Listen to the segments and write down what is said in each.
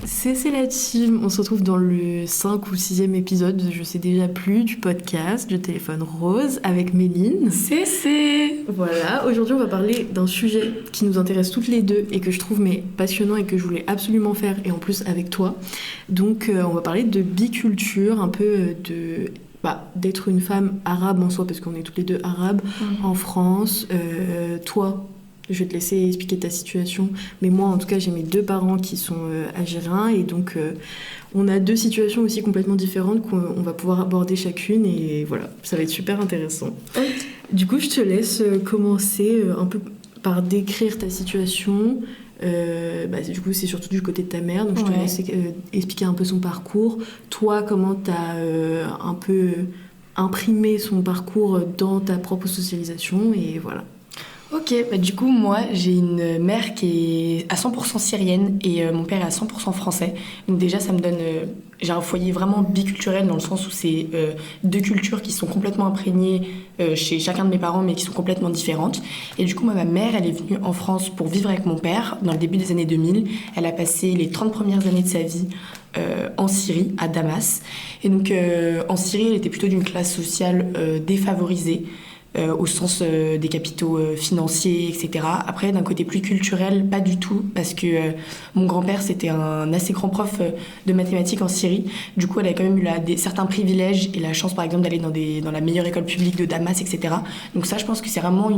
C'est la team, on se retrouve dans le 5 ou 6e épisode, je sais déjà plus, du podcast Je téléphone Rose avec Méline. C'est. Voilà, aujourd'hui on va parler d'un sujet qui nous intéresse toutes les deux et que je trouve passionnant et que je voulais absolument faire, et en plus avec toi. Donc on va parler de biculture, un peu d'être une femme arabe en soi, parce qu'on est toutes les deux arabes en France. Toi, je vais te laisser expliquer ta situation, mais moi en tout cas j'ai mes 2 parents qui sont algériens, et donc on a 2 situations aussi complètement différentes qu'on va pouvoir aborder chacune, et voilà, ça va être super intéressant. Du coup je te laisse commencer un peu par décrire ta situation. Du coup c'est surtout du côté de ta mère, donc je te laisse expliquer un peu son parcours. Toi, comment t'as un peu imprimé son parcours dans ta propre socialisation, et voilà. Ok, du coup, moi, j'ai une mère qui est à 100% syrienne et mon père est à 100% français. Donc déjà, ça me donne... j'ai un foyer vraiment biculturel, dans le sens où c'est 2 cultures qui sont complètement imprégnées chez chacun de mes parents, mais qui sont complètement différentes. Et du coup, moi, ma mère, elle est venue en France pour vivre avec mon père dans le début des années 2000. Elle a passé les 30 premières années de sa vie en Syrie, à Damas. Et donc, en Syrie, elle était plutôt d'une classe sociale défavorisée, au sens des capitaux financiers, etc. Après, d'un côté plus culturel, pas du tout, parce que mon grand-père, c'était un assez grand prof de mathématiques en Syrie. Du coup, elle a quand même eu certains privilèges et la chance, par exemple, d'aller dans la meilleure école publique de Damas, etc. Donc ça, je pense que c'est vraiment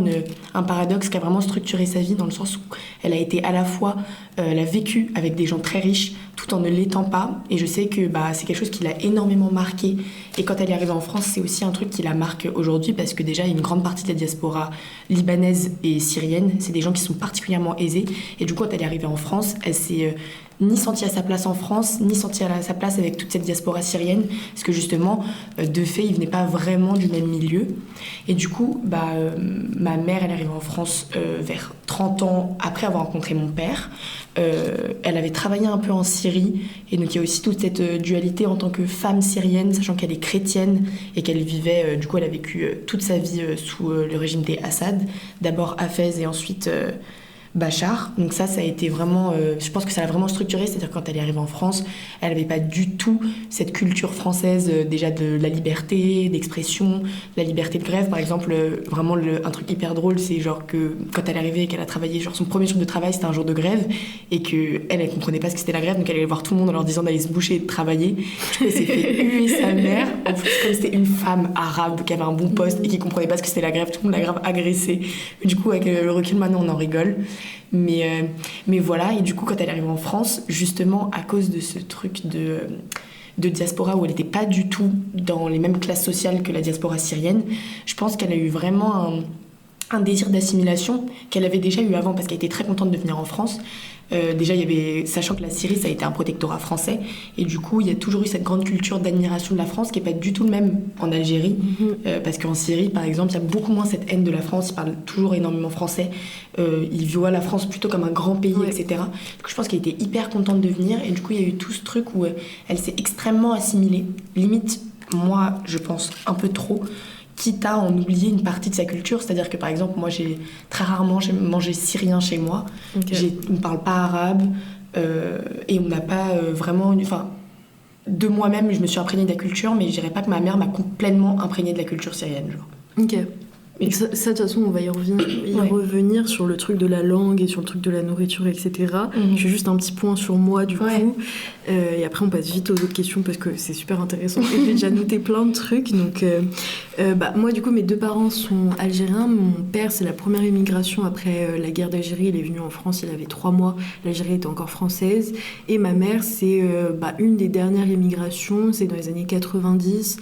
un paradoxe qui a vraiment structuré sa vie, dans le sens où elle a été à la fois... elle a vécu avec des gens très riches, tout en ne l'étant pas. Et je sais que c'est quelque chose qui l'a énormément marqué. Et quand elle est arrivée en France, c'est aussi un truc qui la marque aujourd'hui, parce que déjà, il y a une grande partie de la diaspora libanaise et syrienne. C'est des gens qui sont particulièrement aisés. Et du coup, quand elle est arrivée en France, elle s'est ni sentie à sa place en France, ni sentie à sa place avec toute cette diaspora syrienne. Parce que justement, de fait, ils venaient pas vraiment du même milieu. Et du coup, ma mère, elle est arrivée en France vers 30 ans après avoir rencontré mon père. Elle avait travaillé un peu en Syrie, et donc il y a aussi toute cette dualité en tant que femme syrienne, sachant qu'elle est chrétienne et qu'elle vivait, du coup elle a vécu toute sa vie sous le régime des Assad, d'abord Hafez et ensuite Bachar. Donc ça a été vraiment, je pense que ça l'a vraiment structuré, c'est-à-dire quand elle est arrivée en France, elle n'avait pas du tout cette culture française, déjà de la liberté d'expression, la liberté de grève, par exemple. Vraiment un truc hyper drôle, c'est genre que quand elle est arrivée et qu'elle a travaillé, genre son premier jour de travail c'était un jour de grève, et que elle comprenait pas ce que c'était la grève, donc elle allait voir tout le monde en leur disant d'aller se boucher et de travailler. Du coup, elle s'est fait huer sa mère, en plus comme c'était une femme arabe qui avait un bon poste et qui comprenait pas ce que c'était la grève, tout le monde l'a grave agressée. Du coup, avec le recul maintenant on en rigole. Mais voilà, et du coup quand elle arrive en France, justement à cause de ce truc de diaspora où elle n'était pas du tout dans les mêmes classes sociales que la diaspora syrienne, je pense qu'elle a eu vraiment un désir d'assimilation qu'elle avait déjà eu avant, parce qu'elle était très contente de venir en France. Déjà, sachant que la Syrie, ça a été un protectorat français, et du coup, il y a toujours eu cette grande culture d'admiration de la France qui n'est pas du tout le même en Algérie, parce qu'en Syrie, par exemple, il y a beaucoup moins cette haine de la France, ils parlent toujours énormément français, ils voient la France plutôt comme un grand pays, etc. Du coup, je pense qu'elle était hyper contente de venir, et du coup, il y a eu tout ce truc où elle s'est extrêmement assimilée, limite, moi, je pense, un peu trop, quitte à en oublier une partie de sa culture. C'est-à-dire que par exemple, moi j'ai très rarement mangé syrien chez moi. On ne parle pas arabe, et on n'a pas vraiment de moi-même je me suis imprégnée de la culture, mais je dirais pas que ma mère m'a complètement imprégnée de la culture syrienne, genre. Ok. Et ça, de toute façon, on va y revenir sur le truc de la langue et sur le truc de la nourriture, etc. Je fais juste un petit point sur moi, du coup. Et après, on passe vite aux autres questions parce que c'est super intéressant. Et j'ai déjà noté plein de trucs. Donc, moi, du coup, mes 2 parents sont algériens. Mon père, c'est la première immigration après la guerre d'Algérie. Il est venu en France, il avait 3 mois. L'Algérie était encore française. Et ma mère, c'est une des dernières immigrations. C'est dans les années 90.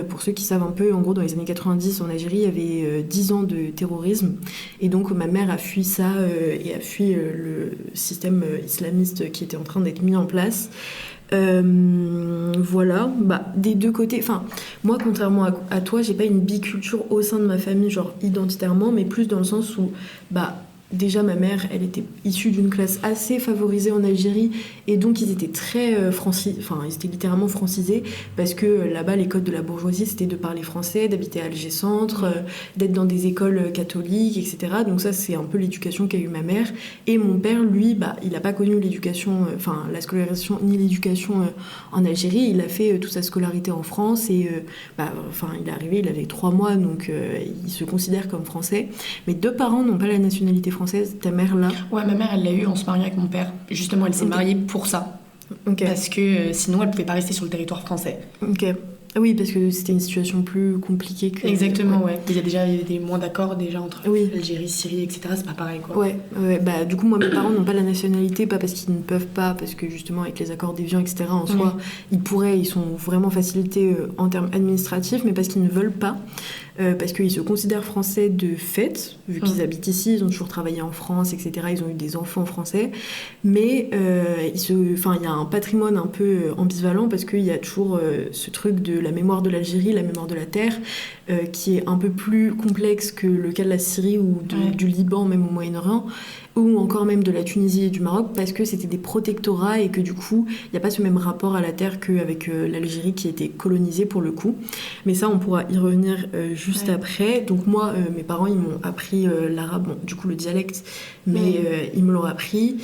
Pour ceux qui savent un peu, en gros, dans les années 90, en Algérie, il y avait 10 ans de terrorisme, et donc ma mère a fui ça et a fui le système islamiste qui était en train d'être mis en place. Voilà, des 2 côtés, moi contrairement à toi, j'ai pas une biculture au sein de ma famille, genre identitairement, mais plus dans le sens où déjà ma mère, elle était issue d'une classe assez favorisée en Algérie, et donc ils étaient très ils étaient littéralement francisés, parce que là-bas les codes de la bourgeoisie c'était de parler français, d'habiter à Alger Centre, d'être dans des écoles catholiques, etc. Donc ça c'est un peu l'éducation qu'a eu ma mère. Et mon père, lui, il n'a pas connu l'éducation, la scolarisation ni l'éducation en Algérie. Il a fait toute sa scolarité en France, et il est arrivé, il avait 3 mois, donc il se considère comme français. Mes 2 parents n'ont pas la nationalité française. Ta mère là? Ouais, ma mère elle l'a eu en se mariant avec mon père. Justement, elle s'est mariée pour ça. Okay. Parce que sinon elle pouvait pas rester sur le territoire français. Ok. Oui, parce que c'était une situation plus compliquée que... Exactement, ouais. Il y a déjà des moins d'accords déjà entre Algérie, Syrie, etc. C'est pas pareil, quoi. Ouais. Du coup, moi, mes parents n'ont pas la nationalité, pas parce qu'ils ne peuvent pas, parce que justement, avec les accords d'Évian, etc., en soi, ils sont vraiment facilités en termes administratifs, mais parce qu'ils ne veulent pas. Parce qu'ils se considèrent français de fait, vu qu'ils habitent ici, ils ont toujours travaillé en France, etc., ils ont eu des enfants français, mais il y a un patrimoine un peu ambivalent, parce qu'il y a toujours ce truc de la mémoire de l'Algérie, la mémoire de la terre, qui est un peu plus complexe que le cas de la Syrie ou du Liban, même au Moyen-Orient, ou encore même de la Tunisie et du Maroc, parce que c'était des protectorats et que du coup, il n'y a pas ce même rapport à la terre qu'avec l'Algérie qui a été colonisée pour le coup. Mais ça, on pourra y revenir juste après. Donc moi, mes parents, ils m'ont appris l'arabe, bon, du coup le dialecte, mais ils me l'ont appris.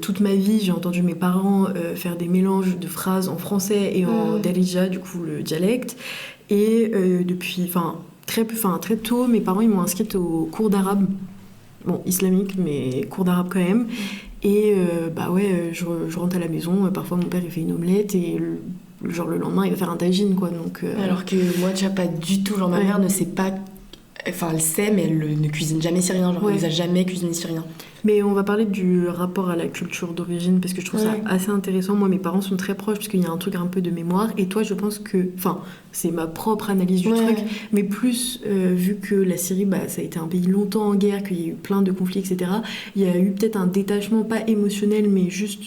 Toute ma vie, j'ai entendu mes parents faire des mélanges de phrases en français et en darija, du coup le dialecte. Et depuis, très tôt, mes parents, ils m'ont inscrite au cours d'arabe. Bon, islamique, mais cours d'arabe quand même. Et je rentre à la maison, parfois mon père il fait une omelette et le lendemain il va faire un tagine, quoi. Donc, Alors que moi déjà pas du tout, ma mère ne sait pas, elle sait mais elle ne cuisine jamais syrien, elle nous a jamais cuisiné syrien. Mais on va parler du rapport à la culture d'origine parce que je trouve ça assez intéressant. Moi, mes parents sont très proches parce qu'il y a un truc un peu de mémoire. Et toi, je pense que... c'est ma propre analyse du truc. Mais plus, vu que la Syrie, ça a été un pays longtemps en guerre, qu'il y a eu plein de conflits, etc., il y a eu peut-être un détachement, pas émotionnel, mais juste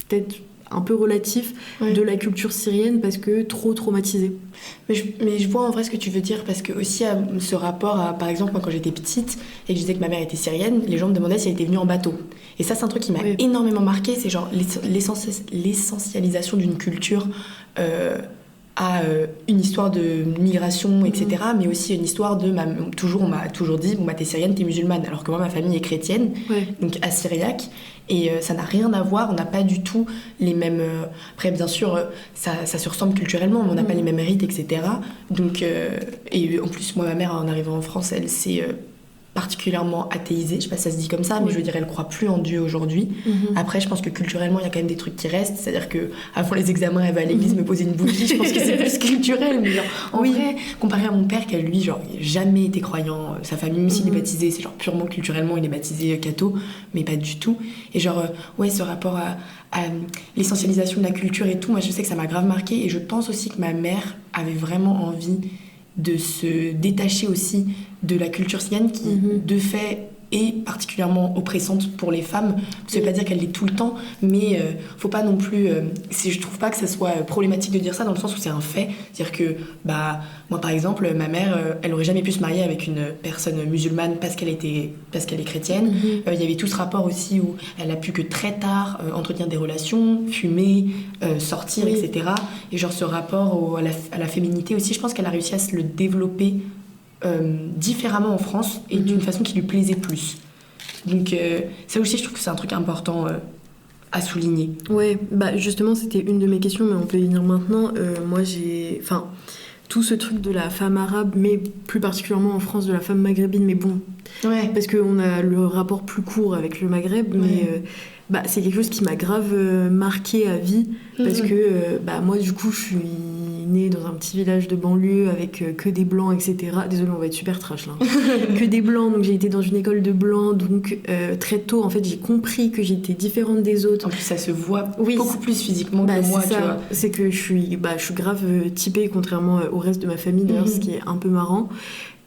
peut-être un peu relatif de la culture syrienne parce que trop traumatisée. Mais je vois en vrai ce que tu veux dire, parce que aussi à ce rapport à, par exemple, moi quand j'étais petite et que je disais que ma mère était syrienne, les gens me demandaient si elle était venue en bateau. Et ça, c'est un truc qui m'a énormément marqué, c'est genre l'essentialisation d'une culture à une histoire de migration, etc., mais aussi une histoire de... on m'a toujours dit, t'es syrienne, t'es musulmane, alors que moi, ma famille est chrétienne, donc assyriaque, et ça n'a rien à voir, on n'a pas du tout les mêmes... Après, bien sûr, ça se ressemble culturellement, mais on n'a pas les mêmes rites, etc. Donc, et en plus, moi, ma mère, en arrivant en France, elle s'est... particulièrement athéisée, je sais pas si ça se dit comme ça, mais je veux dire elle croit plus en Dieu aujourd'hui. Après, je pense que culturellement il y a quand même des trucs qui restent, c'est-à-dire que avant les examens elle va à l'église me poser une bougie, je pense que c'est plus culturel, mais genre, en vrai, comparé à mon père qui a lui genre jamais été croyant, sa famille même s'il est baptisé, c'est genre purement culturellement il est baptisé catho, mais pas du tout, et genre ce rapport à l'essentialisation de la culture et tout, moi je sais que ça m'a grave marqué, et je pense aussi que ma mère avait vraiment envie de se détacher aussi de la culture syrienne qui, de fait, est particulièrement oppressante pour les femmes. Ça veut pas dire qu'elle l'est tout le temps, mais faut pas non plus... je trouve pas que ça soit problématique de dire ça, dans le sens où c'est un fait. C'est-à-dire que, moi par exemple, ma mère, elle aurait jamais pu se marier avec une personne musulmane parce qu'elle est chrétienne. Il y avait tout ce rapport aussi où elle a pu que très tard entretenir des relations, fumer, sortir, etc. Et genre ce rapport à la féminité aussi, je pense qu'elle a réussi à se le développer différemment en France et d'une façon qui lui plaisait plus. Donc ça aussi je trouve que c'est un truc important à souligner. Ouais, justement c'était une de mes questions, mais on peut y venir maintenant. Moi j'ai... tout ce truc de la femme arabe, mais plus particulièrement en France de la femme maghrébine, mais bon, parce qu'on a le rapport plus court avec le Maghreb, mais c'est quelque chose qui m'a grave marqué à vie, parce que moi du coup je suis née dans un petit village de banlieue avec que des blancs, etc. Désolée, on va être super trash là. Que des blancs, donc j'ai été dans une école de blancs, donc très tôt en fait j'ai compris que j'étais différente des autres. En plus ça se voit beaucoup plus physiquement que moi, tu vois. C'est que je suis grave typée contrairement au reste de ma famille d'ailleurs, ce qui est un peu marrant.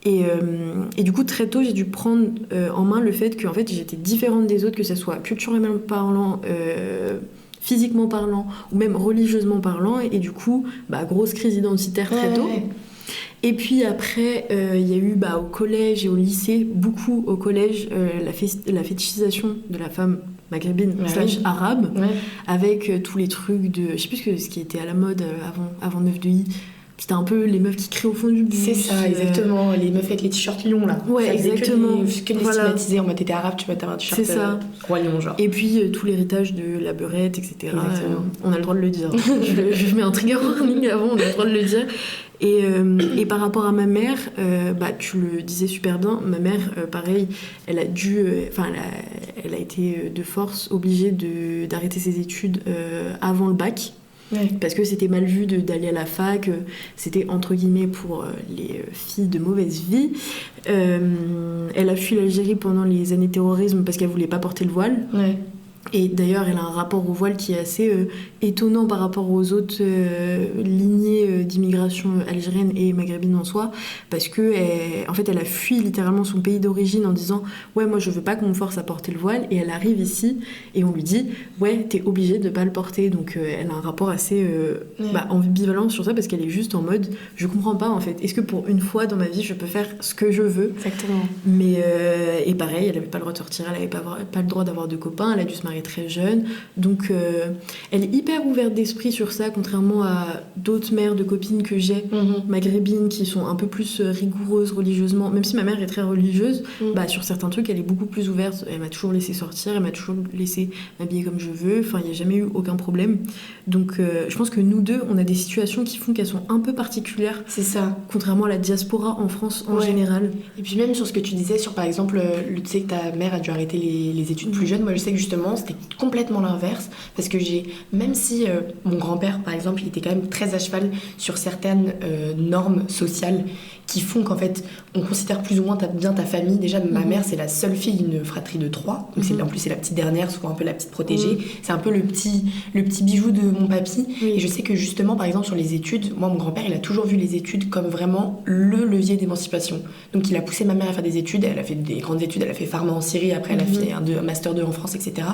Et du coup très tôt j'ai dû prendre en main le fait que en fait j'étais différente des autres, que ça soit culturellement parlant, physiquement parlant ou même religieusement parlant, et du coup grosse crise identitaire très tôt. Et puis après, il y a eu au collège et au lycée, beaucoup au collège, la fétichisation de la femme maghrébine / arabe, avec tous les trucs de... Je sais plus ce qui était à la mode avant 9 de I. C'était un peu les meufs qui crient au fond du bus. C'est ça, exactement. Les meufs avec les t-shirts lions, là. Ouais, ça exactement. Que les stigmatiser en mode t'étais arabe, tu vas t'avoir un t-shirt roi lion, genre. Et puis tout l'héritage de la beurette, etc. On a le droit de le dire. je mets un trigger warning avant, on a le droit de le dire. Et par rapport à ma mère, tu le disais super bien, ma mère, pareil, elle a été de force obligée d'arrêter ses études avant le bac. Parce que c'était mal vu d'aller à la fac, c'était entre guillemets pour les filles de mauvaise vie. Elle a fui l'Algérie pendant les années terrorisme parce qu'elle voulait pas porter le voile. Et d'ailleurs, elle a un rapport au voile qui est assez étonnant par rapport aux autres lignées d'immigration algérienne et maghrébine en soi, parce que en fait, elle a fui littéralement son pays d'origine en disant « Ouais, moi, je veux pas qu'on me force à porter le voile », et elle arrive ici, et on lui dit « Ouais, t'es obligée de pas le porter », donc elle a un rapport assez ambivalent sur ça, parce qu'elle est juste en mode « Je comprends pas, en fait, est-ce que pour une fois dans ma vie, je peux faire ce que je veux ?» Exactement. Mais, et pareil, elle avait pas le droit de sortir, elle avait pas le droit d'avoir de copains, elle a dû se marier très jeune, donc elle est hyper ouverte d'esprit sur ça, contrairement à d'autres mères de copines que j'ai maghrébines qui sont un peu plus rigoureuses religieusement, même si ma mère est très religieuse, sur certains trucs elle est beaucoup plus ouverte, elle m'a toujours laissé sortir, elle m'a toujours laissé m'habiller comme je veux, enfin il n'y a jamais eu aucun problème, donc je pense que nous deux on a des situations qui font qu'elles sont un peu particulières, c'est ça, contrairement à la diaspora en France en général. Et puis même sur ce que tu disais sur par exemple tu sais que ta mère a dû arrêter les études plus jeunes, moi je sais que justement c'était complètement l'inverse, parce que même si mon grand-père par exemple il était quand même très à cheval sur certaines normes sociales qui font qu'en fait on considère plus ou moins bien ta famille. Déjà ma mère c'est la seule fille d'une fratrie de 3, donc en plus c'est la petite dernière, souvent un peu la petite protégée, c'est un peu le petit bijou de mon papy, et je sais que justement par exemple sur les études, moi mon grand-père il a toujours vu les études comme vraiment le levier d'émancipation, donc il a poussé ma mère à faire des études, elle a fait des grandes études, elle a fait pharma en Syrie, après elle a fait un master 2 en France, etc.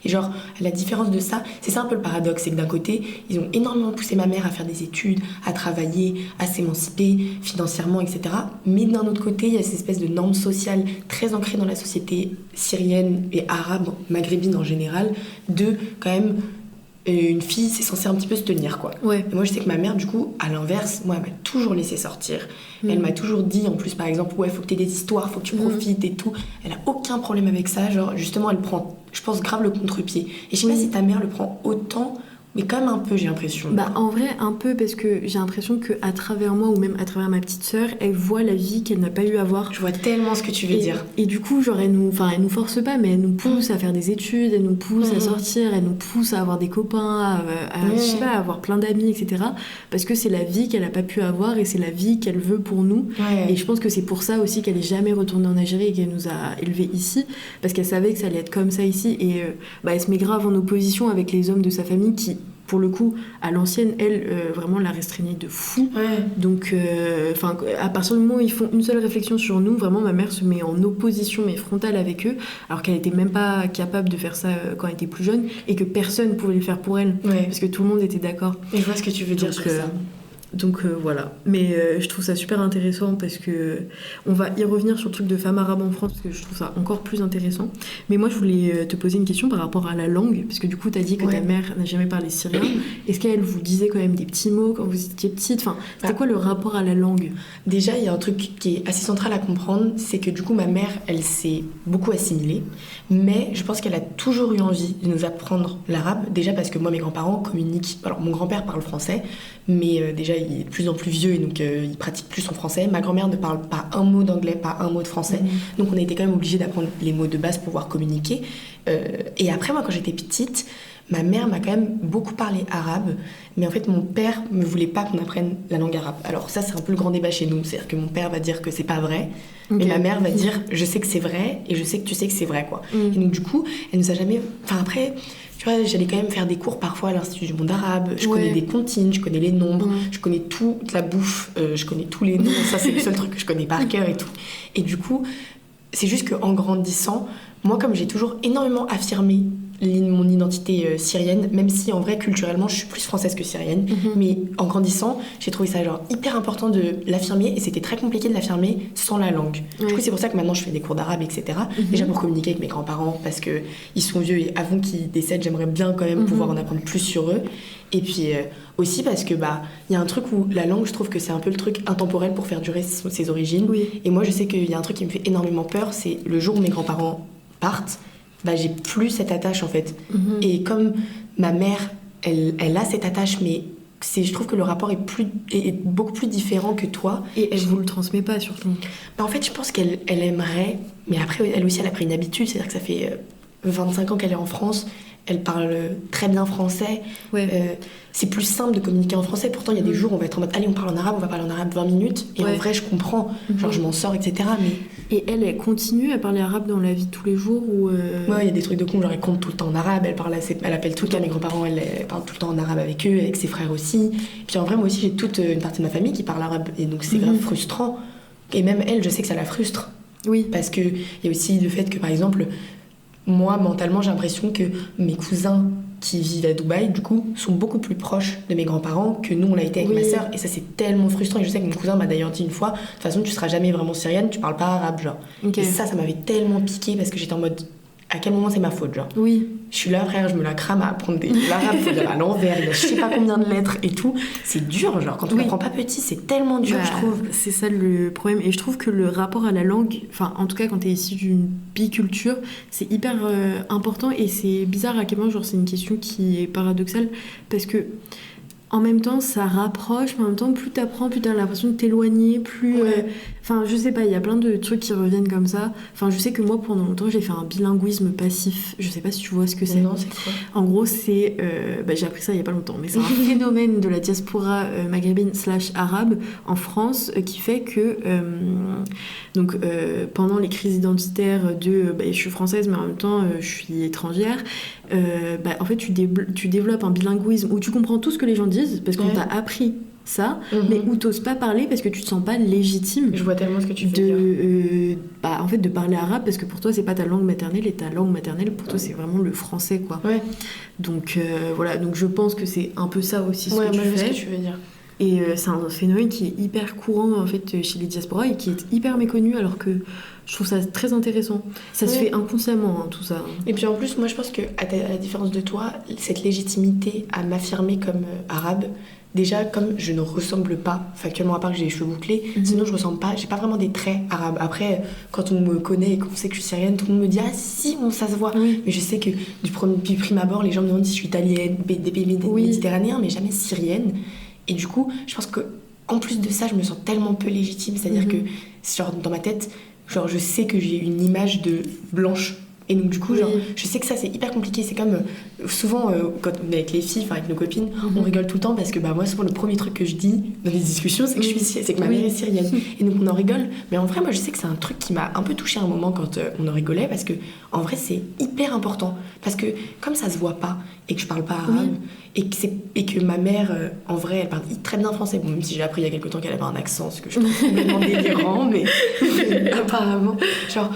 Et genre la différence de ça, c'est ça un peu le paradoxe, c'est que d'un côté ils ont énormément poussé ma mère à faire des études, à travailler, à s'émanciper financièrement, etc. Mais d'un autre côté, il y a cette espèce de norme sociale très ancrée dans la société syrienne et arabe, maghrébine en général, de quand même une fille, c'est censé un petit peu se tenir, quoi. Et moi, je sais que ma mère, du coup, à l'inverse, moi, elle m'a toujours laissé sortir. Elle m'a toujours dit, en plus, par exemple, ouais, faut que t'aies des histoires, faut que tu profites et tout. Elle a aucun problème avec ça. Genre, justement, elle prend, je pense, grave le contre-pied. Et je sais pas si ta mère le prend autant, mais quand même un peu, j'ai l'impression. En vrai, un peu, parce que j'ai l'impression qu'à travers moi, ou même à travers ma petite sœur, elle voit la vie qu'elle n'a pas eu à voir. Je vois tellement ce que tu veux dire. Et du coup, genre, elle nous force pas, mais elle nous pousse à faire des études, elle nous pousse à sortir, elle nous pousse à avoir des copains, je sais pas, à avoir plein d'amis, etc. Parce que c'est la vie qu'elle a pas pu avoir et c'est la vie qu'elle veut pour nous. Et je pense que c'est pour ça aussi qu'elle est jamais retournée en Algérie et qu'elle nous a élevés ici, parce qu'elle savait que ça allait être comme ça ici. Et elle se met grave en opposition avec les hommes de sa famille qui, pour le coup, à l'ancienne, elle, vraiment la restreignait de fou. Donc, à partir du moment où ils font une seule réflexion sur nous, vraiment, ma mère se met en opposition, mais frontale avec eux, alors qu'elle était même pas capable de faire ça quand elle était plus jeune, et que personne pouvait le faire pour elle, parce que tout le monde était d'accord. Et je vois ce que tu veux dire sur ça. Donc voilà, mais je trouve ça super intéressant parce que on va y revenir sur le truc de femmes arabes en France parce que je trouve ça encore plus intéressant. Mais moi je voulais te poser une question par rapport à la langue, parce que du coup t'as dit que ta mère n'a jamais parlé syrien. Est-ce qu'elle vous disait quand même des petits mots quand vous étiez petite? Enfin, c'était quoi le rapport à la langue? Déjà il y a un truc qui est assez central à comprendre, c'est que du coup ma mère elle s'est beaucoup assimilée, mais je pense qu'elle a toujours eu envie de nous apprendre l'arabe, déjà parce que moi mes grands-parents communiquent, alors mon grand-père parle français, mais déjà il est de plus en plus vieux et donc il pratique plus son français. Ma grand-mère ne parle pas un mot d'anglais, pas un mot de français, donc on a été quand même obligés d'apprendre les mots de base pour pouvoir communiquer. Et après moi quand j'étais petite, ma mère m'a quand même beaucoup parlé arabe, mais en fait mon père me voulait pas qu'on apprenne la langue arabe. Alors ça c'est un peu le grand débat chez nous, c'est-à-dire que mon père va dire que c'est pas vrai, mais ma mère va dire je sais que c'est vrai et je sais que tu sais que c'est vrai, quoi. Et donc du coup elle nous a jamais, enfin après tu vois, j'allais quand même faire des cours parfois à l'Institut du monde arabe, je connais des comptines, je connais les nombres, je connais toute la bouffe, je connais tous les noms, ça c'est le seul truc que je connais par cœur et tout. Et du coup c'est juste qu'en grandissant, moi comme j'ai toujours énormément affirmé mon identité syrienne, même si en vrai culturellement je suis plus française que syrienne. Mais en grandissant, j'ai trouvé ça genre hyper important de l'affirmer et c'était très compliqué de l'affirmer sans la langue. Du coup c'est pour ça que maintenant je fais des cours d'arabe, etc. Déjà pour communiquer avec mes grands-parents parce que ils sont vieux et avant qu'ils décèdent, j'aimerais bien quand même pouvoir en apprendre plus sur eux. Et puis aussi parce que il y a un truc où la langue, je trouve que c'est un peu le truc intemporel pour faire durer ses origines. Et moi je sais qu'il y a un truc qui me fait énormément peur, c'est le jour où mes grands-parents partent, j'ai plus cette attache en fait. Et comme ma mère, elle a cette attache, mais je trouve que le rapport est beaucoup plus différent que toi. Et elle vous le transmet pas surtout. En fait, je pense qu'elle aimerait, mais après, elle aussi, elle a pris une habitude, c'est-à-dire que ça fait 25 ans qu'elle est en France. Elle parle très bien français. C'est plus simple de communiquer en français. Pourtant, il y a des jours où on va être en mode allez, on parle en arabe, on va parler en arabe 20 minutes. Et en vrai, je comprends. Genre, je m'en sors, etc. Mais... Et elle continue à parler arabe dans la vie de tous les jours ou Ouais, il y a des trucs de con. Genre, elle compte tout le temps en arabe. Elle appelle tout le temps mes grands-parents. Elle parle tout le temps en arabe avec eux, avec ses frères aussi. Et puis en vrai, moi aussi, j'ai toute une partie de ma famille qui parle arabe. Et donc, c'est grave frustrant. Et même elle, je sais que ça la frustre. Parce qu'il y a aussi le fait que, par exemple... Moi, mentalement, j'ai l'impression que mes cousins qui vivent à Dubaï, du coup, sont beaucoup plus proches de mes grands-parents que nous, on l'a été avec ma sœur. Et ça, c'est tellement frustrant. Et je sais que mon cousin m'a d'ailleurs dit une fois, de toute façon, tu seras jamais vraiment syrienne, tu parles pas arabe, genre. Et ça m'avait tellement piqué parce que j'étais en mode, à quel moment c'est ma faute, genre. Je suis là, frère, je me la crame à apprendre l'arabe, faut dire à l'envers, il y a je sais pas combien de lettres et tout. C'est dur, genre, quand on l'apprend pas petit, c'est tellement dur, je trouve. C'est ça le problème. Et je trouve que le rapport à la langue, enfin, en tout cas, quand t'es issu d'une biculture, c'est hyper important. Et c'est bizarre à quel point, genre, c'est une question qui est paradoxale. Parce que, en même temps, ça rapproche, mais en même temps, plus t'apprends, plus t'as l'impression de t'éloigner, plus... Enfin, je sais pas, il y a plein de trucs qui reviennent comme ça. Enfin, je sais que moi, pendant longtemps, j'ai fait un bilinguisme passif. Je sais pas si tu vois ce que c'est. Non, c'est quoi ? En gros, c'est... j'ai appris ça il y a pas longtemps, mais c'est un phénomène de la diaspora maghrébine / arabe en France qui fait que... pendant les crises identitaires je suis française, mais en même temps, je suis étrangère, en fait, tu développes un bilinguisme où tu comprends tout ce que les gens disent, parce qu'on t'a appris ça, mais où t'oses pas parler parce que tu te sens pas légitime. Je vois tellement ce que tu veux dire. En fait, de parler arabe parce que pour toi c'est pas ta langue maternelle et ta langue maternelle pour toi c'est vraiment le français, quoi. Donc voilà, donc je pense que c'est un peu ça aussi ce que tu fais. Je vois ce que tu veux dire. Et c'est un phénomène qui est hyper courant en fait chez les diasporas et qui est hyper méconnu, alors que je trouve ça très intéressant. Ça se fait inconsciemment, tout ça. Et puis en plus, moi je pense que à la différence de toi, cette légitimité à m'affirmer comme arabe, déjà comme je ne ressemble pas factuellement, à part que j'ai les cheveux bouclés, sinon je ressemble pas, j'ai pas vraiment des traits arabes. Après, quand on me connaît et qu'on sait que je suis syrienne, tout le monde me dit ah si, ça se voit. Mais je sais que du prime abord, les gens me demandent si je suis italienne, des pays méditerranéens, mais jamais syrienne. Et du coup, je pense que en plus de ça, je me sens tellement peu légitime, c'est-à-dire que genre dans ma tête, genre je sais que j'ai une image de blanche. Et donc du coup, genre, je sais que ça c'est hyper compliqué. C'est comme souvent quand on est avec les filles, avec nos copines, on rigole tout le temps parce que moi souvent le premier truc que je dis dans les discussions c'est que c'est que ma mère est syrienne. Et donc on en rigole. Mais en vrai, moi je sais que c'est un truc qui m'a un peu touchée à un moment quand on en rigolait, parce que en vrai c'est hyper important. Parce que comme ça se voit pas et que je parle pas arabe et que ma mère en vrai elle parle très bien français. Bon, même si j'ai appris il y a quelques temps qu'elle avait un accent, ce que je trouve complètement délirant, mais apparemment genre.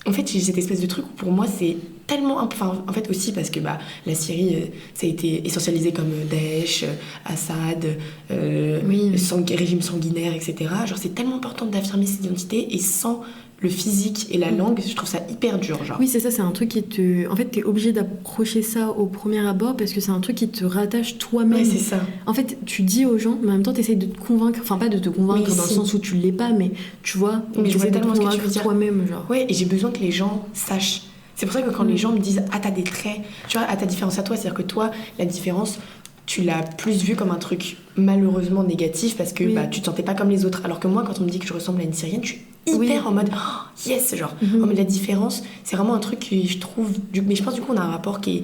En fait, j'ai cette espèce de truc où pour moi c'est tellement... Enfin, en fait aussi parce que la Syrie, ça a été essentialisé comme Daesh, Assad, régime sanguinaire, etc. Genre c'est tellement important d'affirmer cette identité et sans le physique et la langue, je trouve ça hyper dur, genre. Oui, c'est ça, c'est un truc qui te... En fait, t'es obligé d'approcher ça au premier abord parce que c'est un truc qui te rattache toi-même. Ouais, c'est ça. En fait, tu dis aux gens, mais en même temps, t'essayes de te convaincre, enfin pas de te convaincre dans le sens où tu l'es pas, mais tu vois, mais je vois de te tellement ce que tu convaincre veux dire. toi-même, genre. Ouais, et j'ai besoin que les gens sachent. C'est pour ça que quand les gens me disent « Ah, t'as des traits », tu vois, « Ah, ta différence à toi », c'est-à-dire que toi, la différence... tu l'as plus vu comme un truc malheureusement négatif parce que tu te sentais pas comme les autres. Alors que moi, quand on me dit que je ressemble à une Syrienne, je suis hyper en mode oh, yes, genre. Oh, mais la différence, c'est vraiment un truc que je trouve... Mais je pense du coup, on a un rapport qui est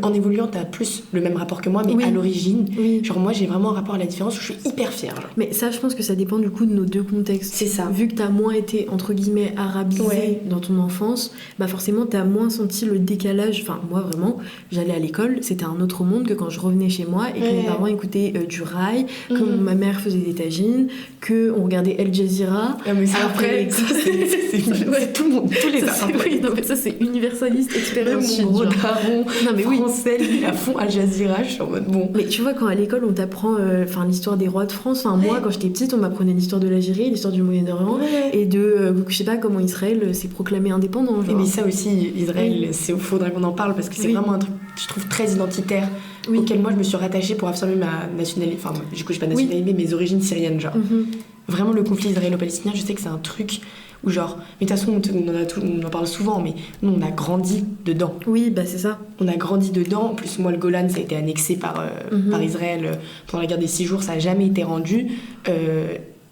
en évoluant, t'as plus le même rapport que moi, mais à l'origine, genre moi j'ai vraiment un rapport à la différence où je suis hyper fière. Genre. Mais ça, je pense que ça dépend du coup de nos deux contextes. C'est ça. Vu que t'as moins été, entre guillemets, arabisée dans ton enfance, bah forcément t'as moins senti le décalage. Enfin, moi vraiment, j'allais à l'école, c'était un autre monde que quand je revenais chez moi et que mes parents écoutaient du rail, que ma mère faisait des tagines, qu'on regardait El Jazeera. Ah, mais ça, après, c'est tout le monde, tous les Arabes. Oui, non, mais ça c'est universaliste, expérience. Mon gros daron français, lui, à fond Al Jazeera, je suis en mode bon. Mais tu vois, quand à l'école on t'apprend l'histoire des rois de France, moi quand j'étais petite, on m'apprenait l'histoire de l'Algérie, l'histoire du Moyen-Orient et de, je sais pas comment Israël s'est proclamé indépendant. Genre. Mais ça aussi, Israël, il faudrait qu'on en parle parce que c'est vraiment un truc, je trouve, très identitaire. Auquel moi je me suis rattachée pour affirmer ma nationalité, enfin du coup j'ai pas de nationalité mais mes origines syriennes genre. Vraiment le conflit israélo-palestinien, je sais que c'est un truc où genre, mais de toute façon on en parle souvent, mais nous on a grandi dedans. Oui, bah c'est ça. On a grandi dedans, en plus moi le Golan ça a été annexé par Israël pendant la guerre des 6 jours, ça a jamais été rendu.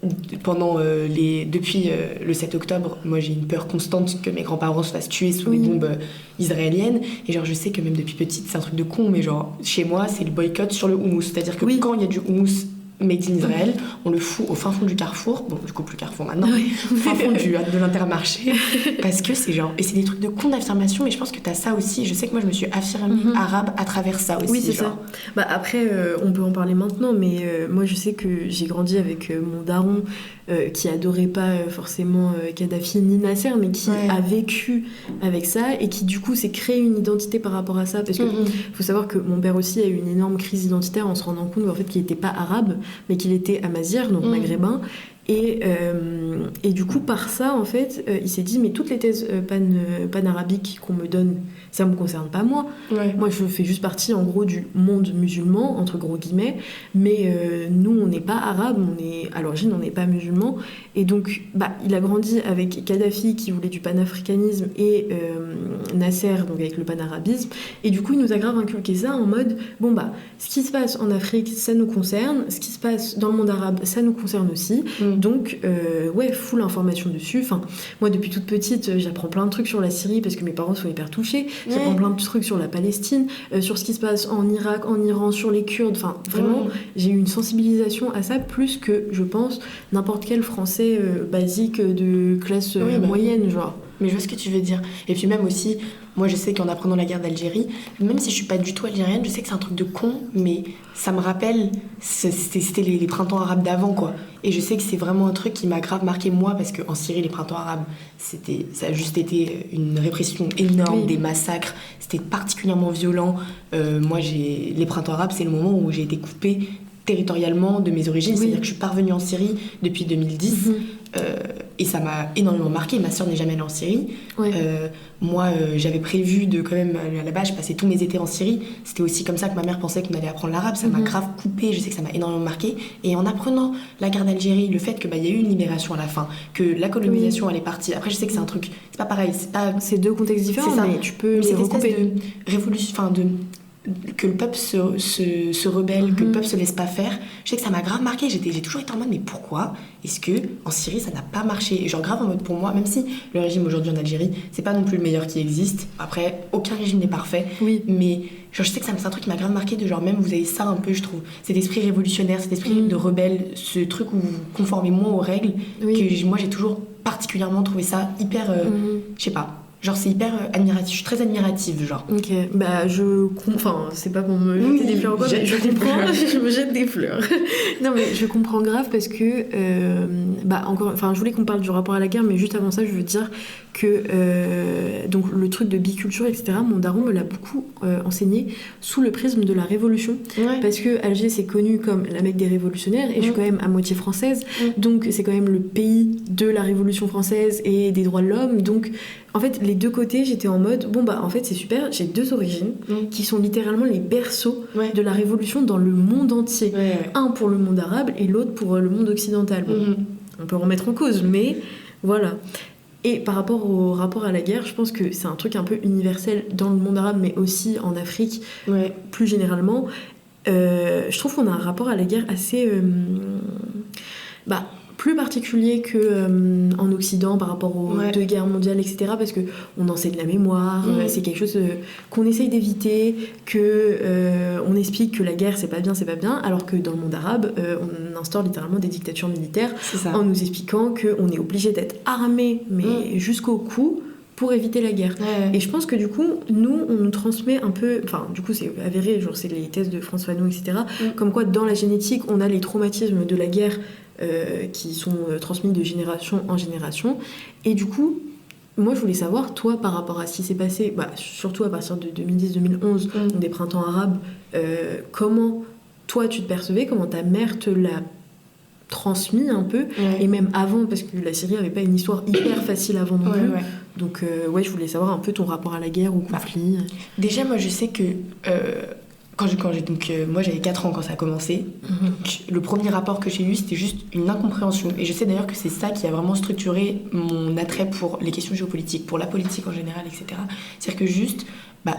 Depuis le 7 octobre, moi j'ai une peur constante que mes grands-parents se fassent tuer sous les bombes israéliennes. Et genre je sais que même depuis petite, c'est un truc de con, mais genre chez moi c'est le boycott sur le houmous. C'est-à-dire que quand il y a du houmous made in Israël, on le fout au fin fond du Carrefour, bon du coup plus Carrefour maintenant, au fin fond de l'Intermarché, parce que c'est genre, et c'est des trucs de con d'affirmation, mais je pense que t'as ça aussi, je sais que moi je me suis affirmée arabe à travers ça aussi. Oui c'est genre. ça. Bah après on peut en parler maintenant, mais moi je sais que j'ai grandi avec mon daron qui adorait pas forcément Kadhafi ni Nasser, mais qui a vécu avec ça et qui du coup s'est créé une identité par rapport à ça, parce que faut savoir que mon père aussi a eu une énorme crise identitaire en se rendant compte en fait qu'il était pas arabe mais qu'il était amazigh, donc maghrébin. Et du coup, par ça, en fait, il s'est dit, mais toutes les thèses pan-arabiques qu'on me donne, ça me concerne pas moi. Moi, je fais juste partie, en gros, du monde musulman, entre gros guillemets. Mais nous, on n'est pas arabes, à l'origine, on n'est pas musulmans. Et donc, il a grandi avec Kadhafi, qui voulait du panafricanisme, et Nasser, donc avec le panarabisme. Et du coup, il nous a grave inculqué ça en mode, ce qui se passe en Afrique, ça nous concerne. Ce qui se passe dans le monde arabe, ça nous concerne aussi. Donc, full information dessus. Enfin, moi, depuis toute petite, j'apprends plein de trucs sur la Syrie parce que mes parents sont hyper touchés. J'apprends plein de trucs sur la Palestine, sur ce qui se passe en Irak, en Iran, sur les Kurdes. Enfin, vraiment, j'ai eu une sensibilisation à ça plus que, je pense, n'importe quel Français basique de classe moyenne, genre. Mais je vois ce que tu veux dire. Et puis même aussi, moi je sais qu'en apprenant la guerre d'Algérie, même si je suis pas du tout algérienne, je sais que c'est un truc de con, mais ça me rappelle, c'était les printemps arabes d'avant, quoi. Et je sais que c'est vraiment un truc qui m'a grave marqué moi, parce qu'en Syrie, les printemps arabes, ça a juste été une répression énorme, des massacres, c'était particulièrement violent. Moi, les printemps arabes, c'est le moment où j'ai été coupée territorialement de mes origines, c'est-à-dire que je suis parvenue en Syrie depuis 2010. Et ça m'a énormément marqué. Ma soeur n'est jamais allée en Syrie. Moi, j'avais prévu de quand même aller à la base, je passais tous mes étés en Syrie. C'était aussi comme ça que ma mère pensait qu'on allait apprendre l'arabe. Ça m'a grave coupé. Je sais que ça m'a énormément marqué. Et en apprenant la guerre d'Algérie, le fait qu'il y a eu une libération à la fin, que la colonisation elle est partie. Après, je sais que c'est un truc, c'est pas pareil. C'est deux contextes différents, mais tu peux les recouper. De révolution, que le peuple se rebelle, que le peuple se laisse pas faire. Je sais que ça m'a grave marqué. J'ai toujours été en mode, mais pourquoi est-ce que en Syrie ça n'a pas marché? Et genre grave en mode, pour moi, même si le régime aujourd'hui en Algérie c'est pas non plus le meilleur qui existe, après aucun régime n'est parfait, mais genre je sais que c'est un truc qui m'a grave marqué, de genre même vous avez ça un peu, je trouve, cet esprit révolutionnaire, cet esprit de rebelle, ce truc où vous vous conformez moins aux règles, que moi j'ai toujours particulièrement trouvé ça hyper je sais pas. Genre c'est hyper admiratif, je suis très admirative, genre. Ok, c'est pas pour me jeter des fleurs ou quoi, mais je comprends, je me jette des fleurs. Non mais je comprends grave parce que, je voulais qu'on parle du rapport à la guerre, mais juste avant ça, je veux dire que, donc le truc de biculture, etc., mon daron me l'a beaucoup enseigné sous le prisme de la Révolution. Parce que Alger, c'est connu comme la Mecque des révolutionnaires, et je suis quand même à moitié française, donc c'est quand même le pays de la Révolution française et des droits de l'homme, donc... En fait, les deux côtés, j'étais en mode, en fait, c'est super, j'ai deux origines qui sont littéralement les berceaux de la révolution dans le monde entier. Un pour le monde arabe et l'autre pour le monde occidental. On peut remettre en cause, mais voilà. Et par rapport au rapport à la guerre, je pense que c'est un truc un peu universel dans le monde arabe, mais aussi en Afrique, plus généralement. Je trouve qu'on a un rapport à la guerre assez... plus particulier qu'en Occident par rapport aux deux guerres mondiales, etc. Parce qu'on enseigne la mémoire, c'est quelque chose qu'on essaye d'éviter, qu'on explique que la guerre c'est pas bien, alors que dans le monde arabe, on instaure littéralement des dictatures militaires en nous expliquant qu'on est obligé d'être armé, mais jusqu'au cou, pour éviter la guerre. Et je pense que du coup, nous, on nous transmet un peu... Enfin, du coup, c'est avéré, genre c'est les thèses de François Fanon, etc. Comme quoi, dans la génétique, on a les traumatismes de la guerre qui sont transmis de génération en génération. Et du coup, moi, je voulais savoir, toi, par rapport à ce qui s'est passé, surtout à partir de 2010-2011, des printemps arabes, comment toi, tu te percevais, comment ta mère te l'a transmis un peu, et même avant, parce que la Syrie n'avait pas une histoire hyper facile avant non plus. Donc, je voulais savoir un peu ton rapport à la guerre, au conflit. Déjà, moi, je sais que moi, j'avais 4 ans quand ça a commencé. Donc, le premier rapport que j'ai eu, c'était juste une incompréhension. Et je sais d'ailleurs que c'est ça qui a vraiment structuré mon attrait pour les questions géopolitiques, pour la politique en général, etc. C'est-à-dire que juste,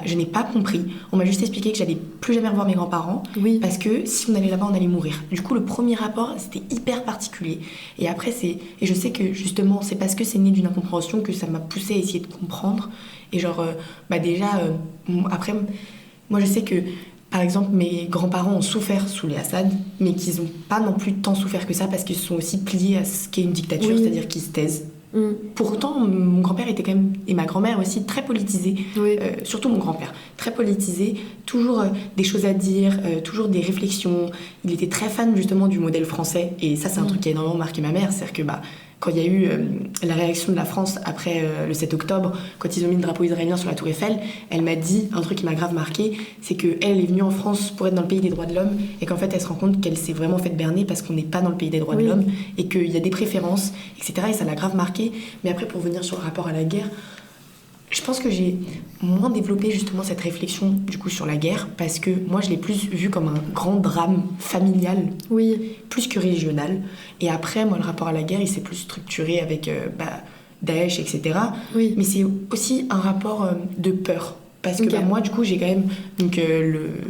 je n'ai pas compris. On m'a juste expliqué que j'allais plus jamais revoir mes grands-parents parce que si on allait là-bas, on allait mourir. Du coup, le premier rapport, c'était hyper particulier. Et après, et je sais que justement, c'est parce que c'est né d'une incompréhension que ça m'a poussée à essayer de comprendre. Et après, moi, je sais que par exemple, mes grands-parents ont souffert sous les Assad, mais qu'ils n'ont pas non plus tant souffert que ça parce qu'ils se sont aussi pliés à ce qu'est une dictature, c'est-à-dire qu'ils se taisent. Pour autant, mon grand-père était quand même, et ma grand-mère aussi, très politisée. Surtout mon grand-père, très politisé, toujours des choses à dire, toujours des réflexions. Il était très fan justement du modèle français, et ça, c'est un truc qui a énormément marqué ma mère, c'est-à-dire que quand il y a eu la réaction de la France après le 7 octobre, quand ils ont mis le drapeau israélien sur la Tour Eiffel, elle m'a dit un truc qui m'a grave marqué, c'est qu'elle est venue en France pour être dans le pays des droits de l'homme, et qu'en fait elle se rend compte qu'elle s'est vraiment fait berner parce qu'on n'est pas dans le pays des droits de l'homme, et qu'il y a des préférences, etc. Et ça l'a grave marqué. Mais après, pour venir sur le rapport à la guerre, je pense que j'ai moins développé justement cette réflexion du coup sur la guerre, parce que moi je l'ai plus vu comme un grand drame familial, plus que régional. Et après, moi, le rapport à la guerre, il s'est plus structuré avec Daesh, etc. Mais c'est aussi un rapport de peur. Parce que moi, du coup, j'ai quand même...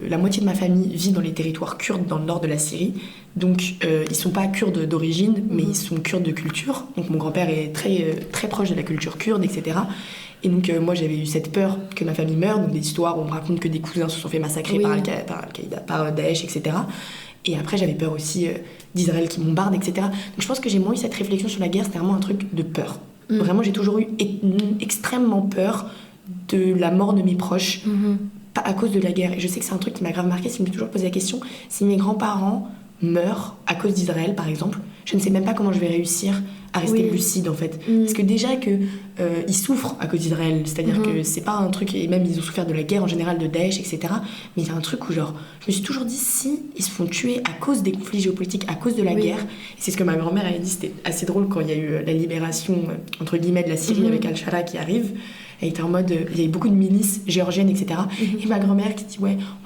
la moitié de ma famille vit dans les territoires kurdes, dans le nord de la Syrie. Donc, ils sont pas kurdes d'origine, mais ils sont kurdes de culture. Donc, mon grand-père est très, très proche de la culture kurde, etc. Et donc, moi, j'avais eu cette peur que ma famille meure. Donc, des histoires où on me raconte que des cousins se sont fait massacrer par Al-Qaïda, par Daesh, etc. Et après, j'avais peur aussi d'Israël qui bombarde, etc. Donc, je pense que j'ai moins eu cette réflexion sur la guerre. C'était vraiment un truc de peur. Vraiment, j'ai toujours eu extrêmement peur de la mort de mes proches, pas à cause de la guerre. Et je sais que c'est un truc qui m'a grave marqué, si je me suis toujours posé la question, si mes grands-parents meurent à cause d'Israël, par exemple, je ne sais même pas comment je vais réussir à rester lucide, en fait. Parce que déjà ils souffrent à cause d'Israël, c'est-à-dire que c'est pas un truc, et même ils ont souffert de la guerre en général, de Daesh, etc. Mais il y a un truc où, genre, je me suis toujours dit, si ils se font tuer à cause des conflits géopolitiques, à cause de la guerre, et c'est ce que ma grand-mère avait dit, c'était assez drôle quand il y a eu la libération, entre guillemets, de la Syrie avec Al-Shara qui arrive. Elle était en mode, il y avait beaucoup de milices géorgiennes, etc. Et ma grand-mère qui dit,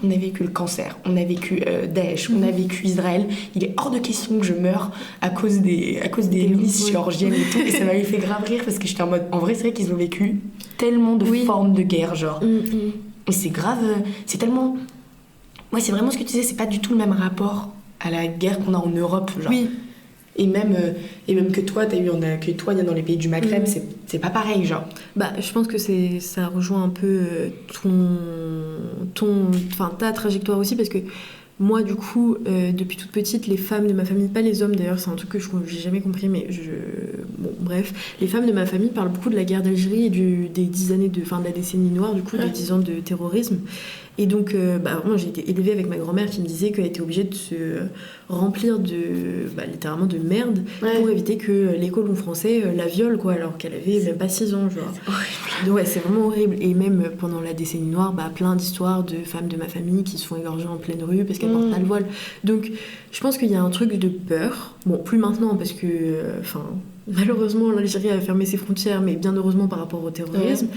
on a vécu le cancer, on a vécu Daesh, on a vécu Israël. Il est hors de question que je meure à cause des milices géorgiennes et tout. Et ça m'avait fait grave rire parce que j'étais en mode, en vrai, c'est vrai qu'ils ont vécu tellement de formes de guerre, genre. Et c'est grave, c'est tellement... Ouais, c'est vraiment ce que tu disais, c'est pas du tout le même rapport à la guerre qu'on a en Europe, genre. Et même que toi, il y a dans les pays du Maghreb, c'est pas pareil, genre. Je pense que ça rejoint un peu ta trajectoire aussi, parce que moi, du coup, depuis toute petite, les femmes de ma famille, pas les hommes d'ailleurs, c'est un truc que j'ai jamais compris, mais bref, les femmes de ma famille parlent beaucoup de la guerre d'Algérie et des 10 années de la décennie noire, du coup, des 10 ans de terrorisme. Et donc, vraiment, j'ai été élevée avec ma grand-mère qui me disait qu'elle était obligée de se remplir littéralement de merde pour éviter que les colons français la violent, quoi, alors qu'elle avait même pas 6 ans, genre. Donc, c'est vraiment horrible. Et même pendant la décennie noire, plein d'histoires de femmes de ma famille qui se font égorger en pleine rue parce qu'elles portent pas le voile. Donc, je pense qu'il y a un truc de peur. Bon, plus maintenant parce que, malheureusement, l'Algérie a fermé ses frontières, mais bien heureusement par rapport au terrorisme.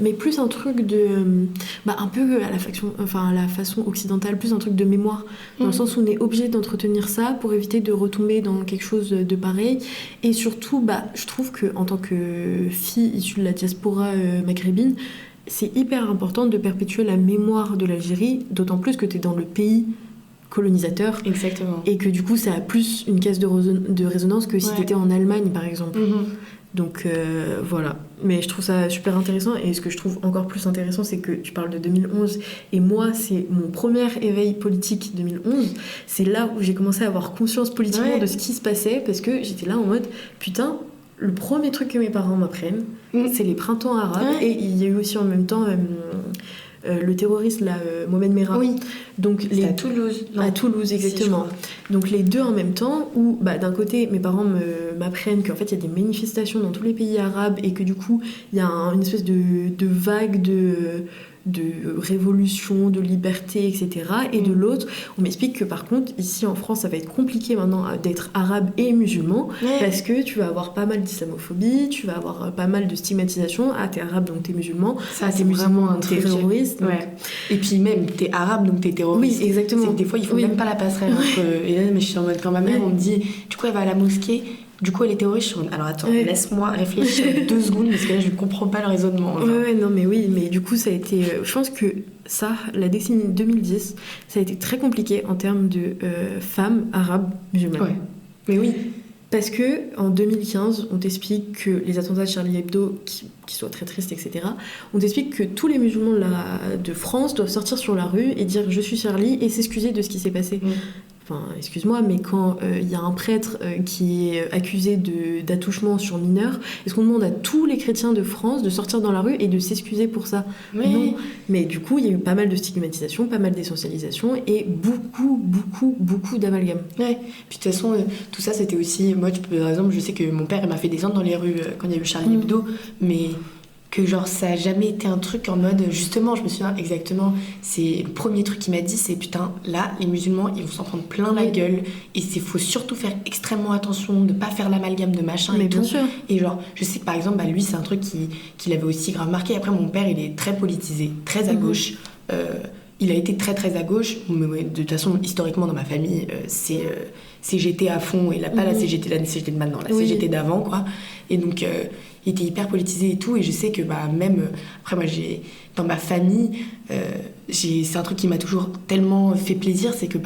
Mais plus un truc de un peu à la façon occidentale, plus un truc de mémoire, dans le sens où on est obligé d'entretenir ça pour éviter de retomber dans quelque chose de pareil. Et surtout, je trouve que en tant que fille issue de la diaspora maghrébine, c'est hyper important de perpétuer la mémoire de l'Algérie, d'autant plus que tu es dans le pays colonisateur. Exactement. Et que du coup, ça a plus une caisse de résonance que si t'étais en Allemagne, par exemple. Donc voilà. Mais je trouve ça super intéressant. Et ce que je trouve encore plus intéressant, c'est que tu parles de 2011. Et moi, c'est mon premier éveil politique 2011. C'est là où j'ai commencé à avoir conscience politiquement de ce qui se passait. Parce que j'étais là en mode, putain, le premier truc que mes parents m'apprennent, c'est les printemps arabes. Et il y a eu aussi en même temps... le terroriste là, Mohamed Merah. Donc à Toulouse. À Toulouse, exactement. Donc les deux en même temps, où d'un côté mes parents m'apprennent qu'en fait il y a des manifestations dans tous les pays arabes et que du coup il y a une espèce de vague de révolution, de liberté, etc. Et de l'autre, on m'explique que par contre, ici en France, ça va être compliqué maintenant d'être arabe et musulman, parce que tu vas avoir pas mal d'islamophobie, tu vas avoir pas mal de stigmatisation. Ah, t'es arabe, donc t'es musulman. Ça, t'es musulman, donc t'es terroriste. Donc... Et puis même, t'es arabe, donc t'es terroriste. Oui, exactement. C'est que des fois, il faut même pas la passerelle. Et là, mais je suis en mode, quand ma mère, on me dit, du coup, elle va à la mosquée. Du coup, elle est terroriste. Alors attends, laisse-moi réfléchir 2 secondes parce que là, je ne comprends pas le raisonnement. Non, mais oui, mais du coup, ça a été. Je pense que ça, la décennie 2010, ça a été très compliqué en termes de femmes arabes musulmanes. Mais oui. Parce que en 2015, on t'explique que les attentats de Charlie Hebdo, qui soient très tristes, etc., on t'explique que tous les musulmans de France doivent sortir sur la rue et dire « je suis Charlie » et s'excuser de ce qui s'est passé. Enfin, excuse-moi, mais quand il y a un prêtre qui est accusé d'attouchement sur mineur, est-ce qu'on demande à tous les chrétiens de France de sortir dans la rue et de s'excuser pour ça ? Non. Mais du coup, il y a eu pas mal de stigmatisation, pas mal d'essentialisation et beaucoup d'amalgame. Puis de toute façon, tout ça, c'était aussi... Moi, par exemple, je sais que mon père il m'a fait descendre dans les rues quand il y a eu Charlie Hebdo, mais... que genre ça a jamais été un truc en mode justement je me souviens exactement c'est le premier truc qu'il m'a dit c'est putain là les musulmans ils vont s'en prendre plein la gueule et c'est faut surtout faire extrêmement attention de pas faire l'amalgame de machin mais et bien tout sûr. Et genre je sais que par exemple lui c'est un truc qui l'avait aussi grave marqué. Après mon père il est très politisé, très à gauche, il a été très très à gauche, mais de toute façon historiquement dans ma famille c'est CGT à fond et là pas la CGT de maintenant, la CGT d'avant quoi. Et donc il était hyper politisé et tout, et je sais que même après moi j'ai dans ma famille c'est un truc qui m'a toujours tellement fait plaisir, c'est que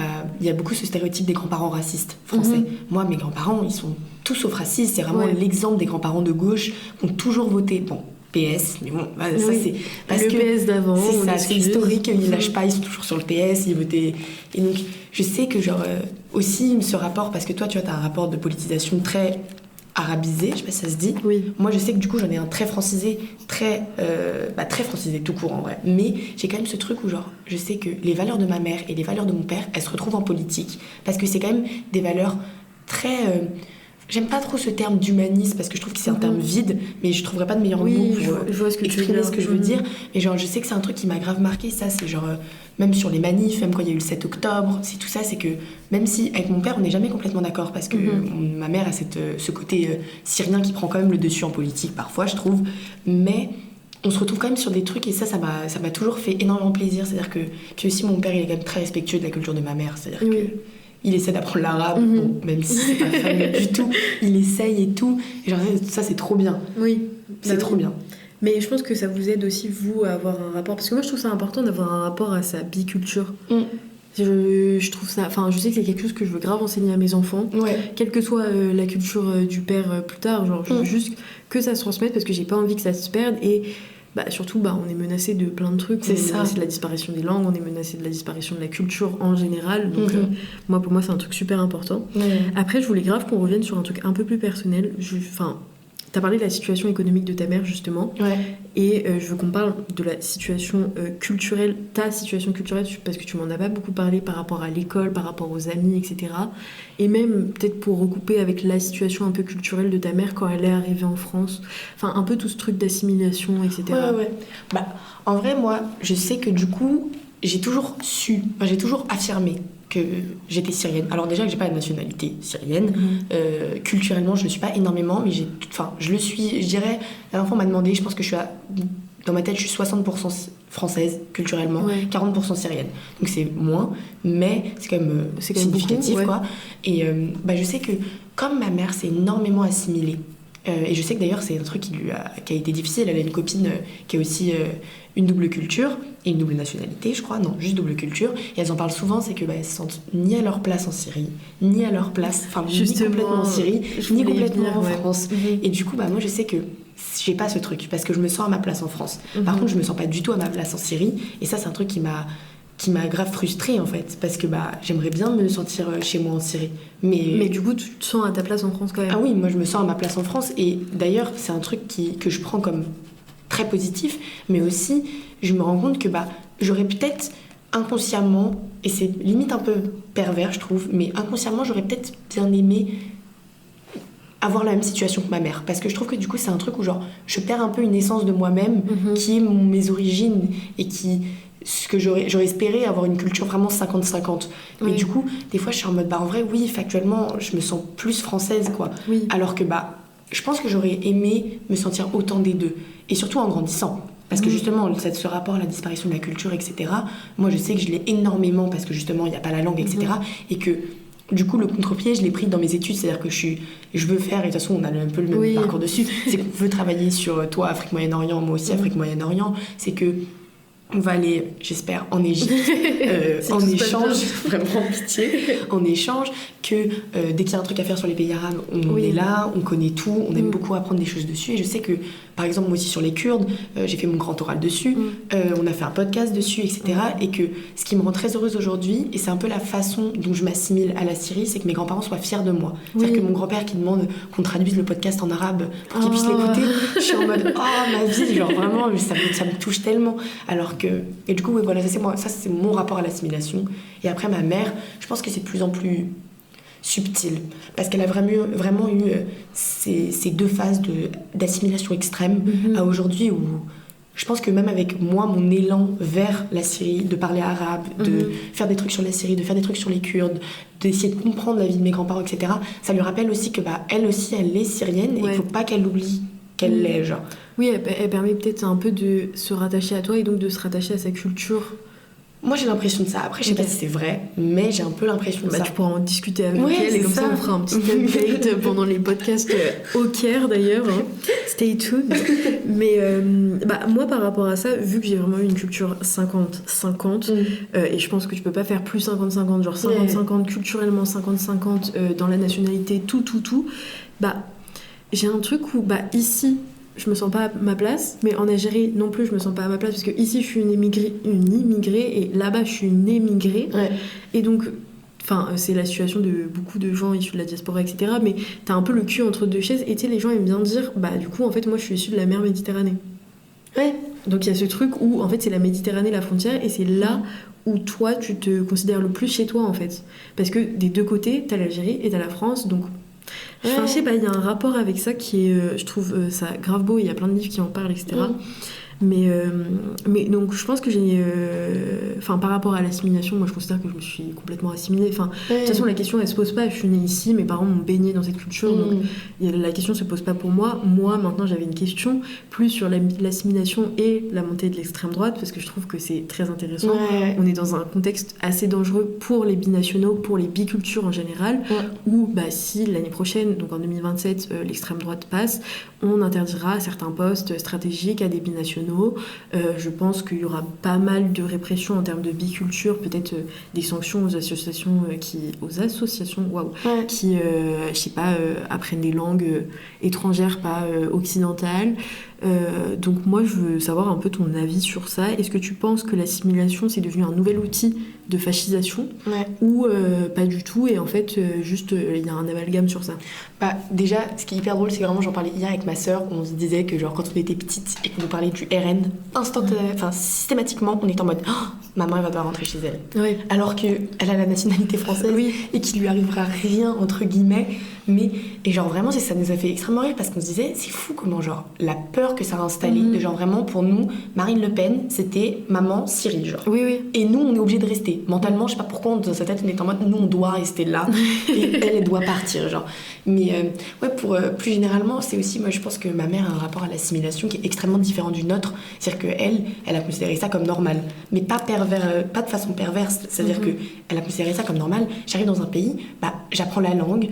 il y a beaucoup ce stéréotype des grands-parents racistes français. Moi mes grands-parents ils sont tous sauf racistes, c'est vraiment l'exemple des grands-parents de gauche qui ont toujours voté PS, mais bon, ça c'est parce le que PS d'avant, c'est ça, c'est historique, ils lâchent pas, ils sont toujours sur le PS, ils votaient. Et donc je sais que genre aussi ce rapport, parce que toi tu vois t'as un rapport de politisation très arabisé, je sais pas si ça se dit. Moi je sais que du coup j'en ai un très francisé, très francisé tout court en vrai. Mais j'ai quand même ce truc où genre je sais que les valeurs de ma mère et les valeurs de mon père, elles se retrouvent en politique, parce que c'est quand même des valeurs très j'aime pas trop ce terme d'humanisme parce que je trouve que c'est un terme vide, mais je trouverais pas de meilleur mot pour exprimer ce que je veux dire. Mais genre, je sais que c'est un truc qui m'a grave marqué, ça, c'est genre, même sur les manifs, même quand il y a eu le 7 octobre, c'est tout ça, c'est que même si avec mon père, on n'est jamais complètement d'accord parce que ma mère a ce côté syrien qui prend quand même le dessus en politique parfois, je trouve, mais on se retrouve quand même sur des trucs et ça m'a toujours fait énormément plaisir. C'est-à-dire que, puis aussi, mon père, il est quand même très respectueux de la culture de ma mère, c'est-à-dire que il essaie d'apprendre l'arabe, même si c'est pas fameux du tout, il essaye et tout. Et genre, ça, c'est trop bien. C'est trop bien. Mais je pense que ça vous aide aussi, vous, à avoir un rapport. Parce que moi, je trouve ça important d'avoir un rapport à sa biculture. Je trouve ça... Enfin, je sais que c'est quelque chose que je veux grave enseigner à mes enfants. Quelle que soit la culture du père plus tard. Genre, je veux juste que ça se transmette parce que j'ai pas envie que ça se perde. Et... surtout, on est menacé de plein de trucs. On est menacé de la disparition des langues, on est menacé de la disparition de la culture en général. Donc, pour moi, c'est un truc super important. Après, je voulais grave qu'on revienne sur un truc un peu plus personnel. T'as parlé de la situation économique de ta mère, justement. Et je veux qu'on parle de la situation culturelle, ta situation culturelle, parce que tu m'en as pas beaucoup parlé par rapport à l'école, par rapport aux amis, etc. Et même, peut-être pour recouper avec la situation un peu culturelle de ta mère quand elle est arrivée en France. Enfin, un peu tout ce truc d'assimilation, etc. En vrai, moi, je sais que du coup, j'ai toujours affirmé que j'étais syrienne. Alors déjà que j'ai pas de nationalité syrienne, culturellement je le suis pas énormément, mais je le suis, je dirais, la dernière fois on m'a demandé, je pense que dans ma tête je suis 60% française culturellement, 40% syrienne. Donc c'est moins, mais c'est quand même significatif beaucoup, quoi. Et je sais que comme ma mère s'est énormément assimilée Et je sais que d'ailleurs, c'est un truc qui a été difficile. Elle a une copine qui a aussi une double culture et une double nationalité, je crois. Non, juste double culture. Et elles en parlent souvent, c'est que elles se sentent ni à leur place en Syrie, ni à leur place, ni complètement en Syrie, ni complètement en France. Et du coup, moi, je sais que j'ai pas ce truc, parce que je me sens à ma place en France. Par contre, je me sens pas du tout à ma place en Syrie. Et ça, c'est un truc qui m'a grave frustrée en fait, parce que j'aimerais bien me sentir chez moi en Syrie, mais du coup tu te sens à ta place en France quand même. Ah oui, moi je me sens à ma place en France, et d'ailleurs c'est un truc que je prends comme très positif, mais aussi je me rends compte que j'aurais peut-être inconsciemment, et c'est limite un peu pervers je trouve, mais inconsciemment j'aurais peut-être bien aimé avoir la même situation que ma mère, parce que je trouve que du coup c'est un truc où genre je perds un peu une essence de moi-même qui est mes origines, et ce que j'aurais espéré avoir une culture vraiment 50-50. Mais du coup, des fois, je suis en mode, en vrai, oui, factuellement, je me sens plus française, quoi. Oui. Alors que, je pense que j'aurais aimé me sentir autant des deux. Et surtout en grandissant. Parce que justement, ce rapport à la disparition de la culture, etc., moi, je sais que je l'ai énormément, parce que justement, il n'y a pas la langue, etc. Et que, du coup, le contre-pied, je l'ai pris dans mes études. C'est-à-dire que je veux faire, et de toute façon, on a un peu le même parcours dessus, c'est qu'on veut travailler sur, toi, Afrique Moyen-Orient, moi aussi, Afrique Moyen-Orient. C'est que on va aller, j'espère, en Égypte, en échange, vraiment pitié, en échange que dès qu'il y a un truc à faire sur les pays arabes, on est là, on connaît tout, on aime beaucoup apprendre des choses dessus. Et je sais que, par exemple, moi aussi sur les Kurdes, j'ai fait mon grand oral dessus, on a fait un podcast dessus, etc. Et que ce qui me rend très heureuse aujourd'hui, et c'est un peu la façon dont je m'assimile à la Syrie, c'est que mes grands-parents soient fiers de moi. C'est-à-dire que mon grand-père qui demande qu'on traduise le podcast en arabe pour qu'il puisse l'écouter, je suis en mode, ma vie, genre vraiment, ça me touche tellement. Et du coup, voilà, ça c'est mon rapport à l'assimilation. Et après, ma mère, je pense que c'est de plus en plus subtil, parce qu'elle a vraiment eu ces deux phases d'assimilation extrême à aujourd'hui, où je pense que même avec moi, mon élan vers la Syrie, de parler arabe, de faire des trucs sur la Syrie, de faire des trucs sur les Kurdes, d'essayer de comprendre la vie de mes grands-parents, etc., ça lui rappelle aussi que elle aussi, elle est syrienne, et il ne faut pas qu'elle oublie qu'elle l'est, genre. Oui, elle permet peut-être un peu de se rattacher à toi et donc de se rattacher à sa culture. Moi j'ai l'impression de ça. Après je sais pas si c'est vrai, mais j'ai un peu l'impression de ça. Tu pourras en discuter avec elle, et comme ça on fera un petit update pendant les podcasts au Caire d'ailleurs. Stay tuned. Mais moi par rapport à ça, vu que j'ai vraiment eu une culture 50-50, et je pense que tu peux pas faire plus 50-50, genre 50-50 culturellement, 50-50 dans la nationalité, tout, j'ai un truc où ici je me sens pas à ma place, mais en Algérie non plus je me sens pas à ma place, parce que ici je suis une immigrée et là-bas je suis une émigrée, et donc c'est la situation de beaucoup de gens issus de la diaspora, etc., mais t'as un peu le cul entre deux chaises, et tu sais, les gens aiment bien dire du coup en fait moi je suis issue de la mer Méditerranée, donc il y a ce truc où en fait c'est la Méditerranée la frontière, et c'est là où toi tu te considères le plus chez toi en fait, parce que des deux côtés t'as l'Algérie et t'as la France, donc je sais pas, il y a un rapport avec ça qui est, je trouve ça grave beau, il y a plein de livres qui en parlent, etc. Mais donc je pense que j'ai par rapport à l'assimilation, moi je considère que je me suis complètement assimilée. De toute façon la question elle se pose pas, je suis née ici, mes parents m'ont baignée dans cette culture, donc la question se pose pas pour moi. Moi maintenant j'avais une question plus sur l'assimilation et la montée de l'extrême droite, parce que je trouve que c'est très intéressant. On est dans un contexte assez dangereux pour les binationaux, pour les bicultures en général, où si l'année prochaine, donc en 2027, l'extrême droite passe, on interdira certains postes stratégiques à des binationaux. Je pense qu'il y aura pas mal de répression en termes de biculture, peut-être des sanctions aux associations qui, je sais pas, apprennent des langues étrangères, pas occidentales. Donc moi je veux savoir un peu ton avis sur ça. Est-ce que tu penses que l'assimilation c'est devenu un nouvel outil de fascisation, ou pas du tout, et en fait juste il y a un amalgame sur ça? Déjà ce qui est hyper drôle, c'est vraiment, j'en parlais hier avec ma sœur, on se disait que genre quand on était petite et qu'on nous parlait du RN, systématiquement on était en mode maman elle va devoir rentrer chez elle, alors qu'elle a la nationalité française et qu'il lui arrivera rien entre guillemets, et genre vraiment ça nous a fait extrêmement rire, parce qu'on se disait c'est fou comment genre la peur que ça a installé, de genre vraiment pour nous Marine Le Pen c'était maman Syrie, genre et nous on est obligés de rester mentalement, je sais pas pourquoi dans sa tête on est en mode nous on doit rester là et elle doit partir, genre. Mais pour plus généralement, c'est aussi, moi je pense que ma mère a un rapport à l'assimilation qui est extrêmement différent du nôtre, c'est-à-dire qu'elle a considéré ça comme normal, mais pas de façon perverse, c'est-à-dire qu'elle a considéré ça comme normal. J'arrive dans un pays, j'apprends la langue,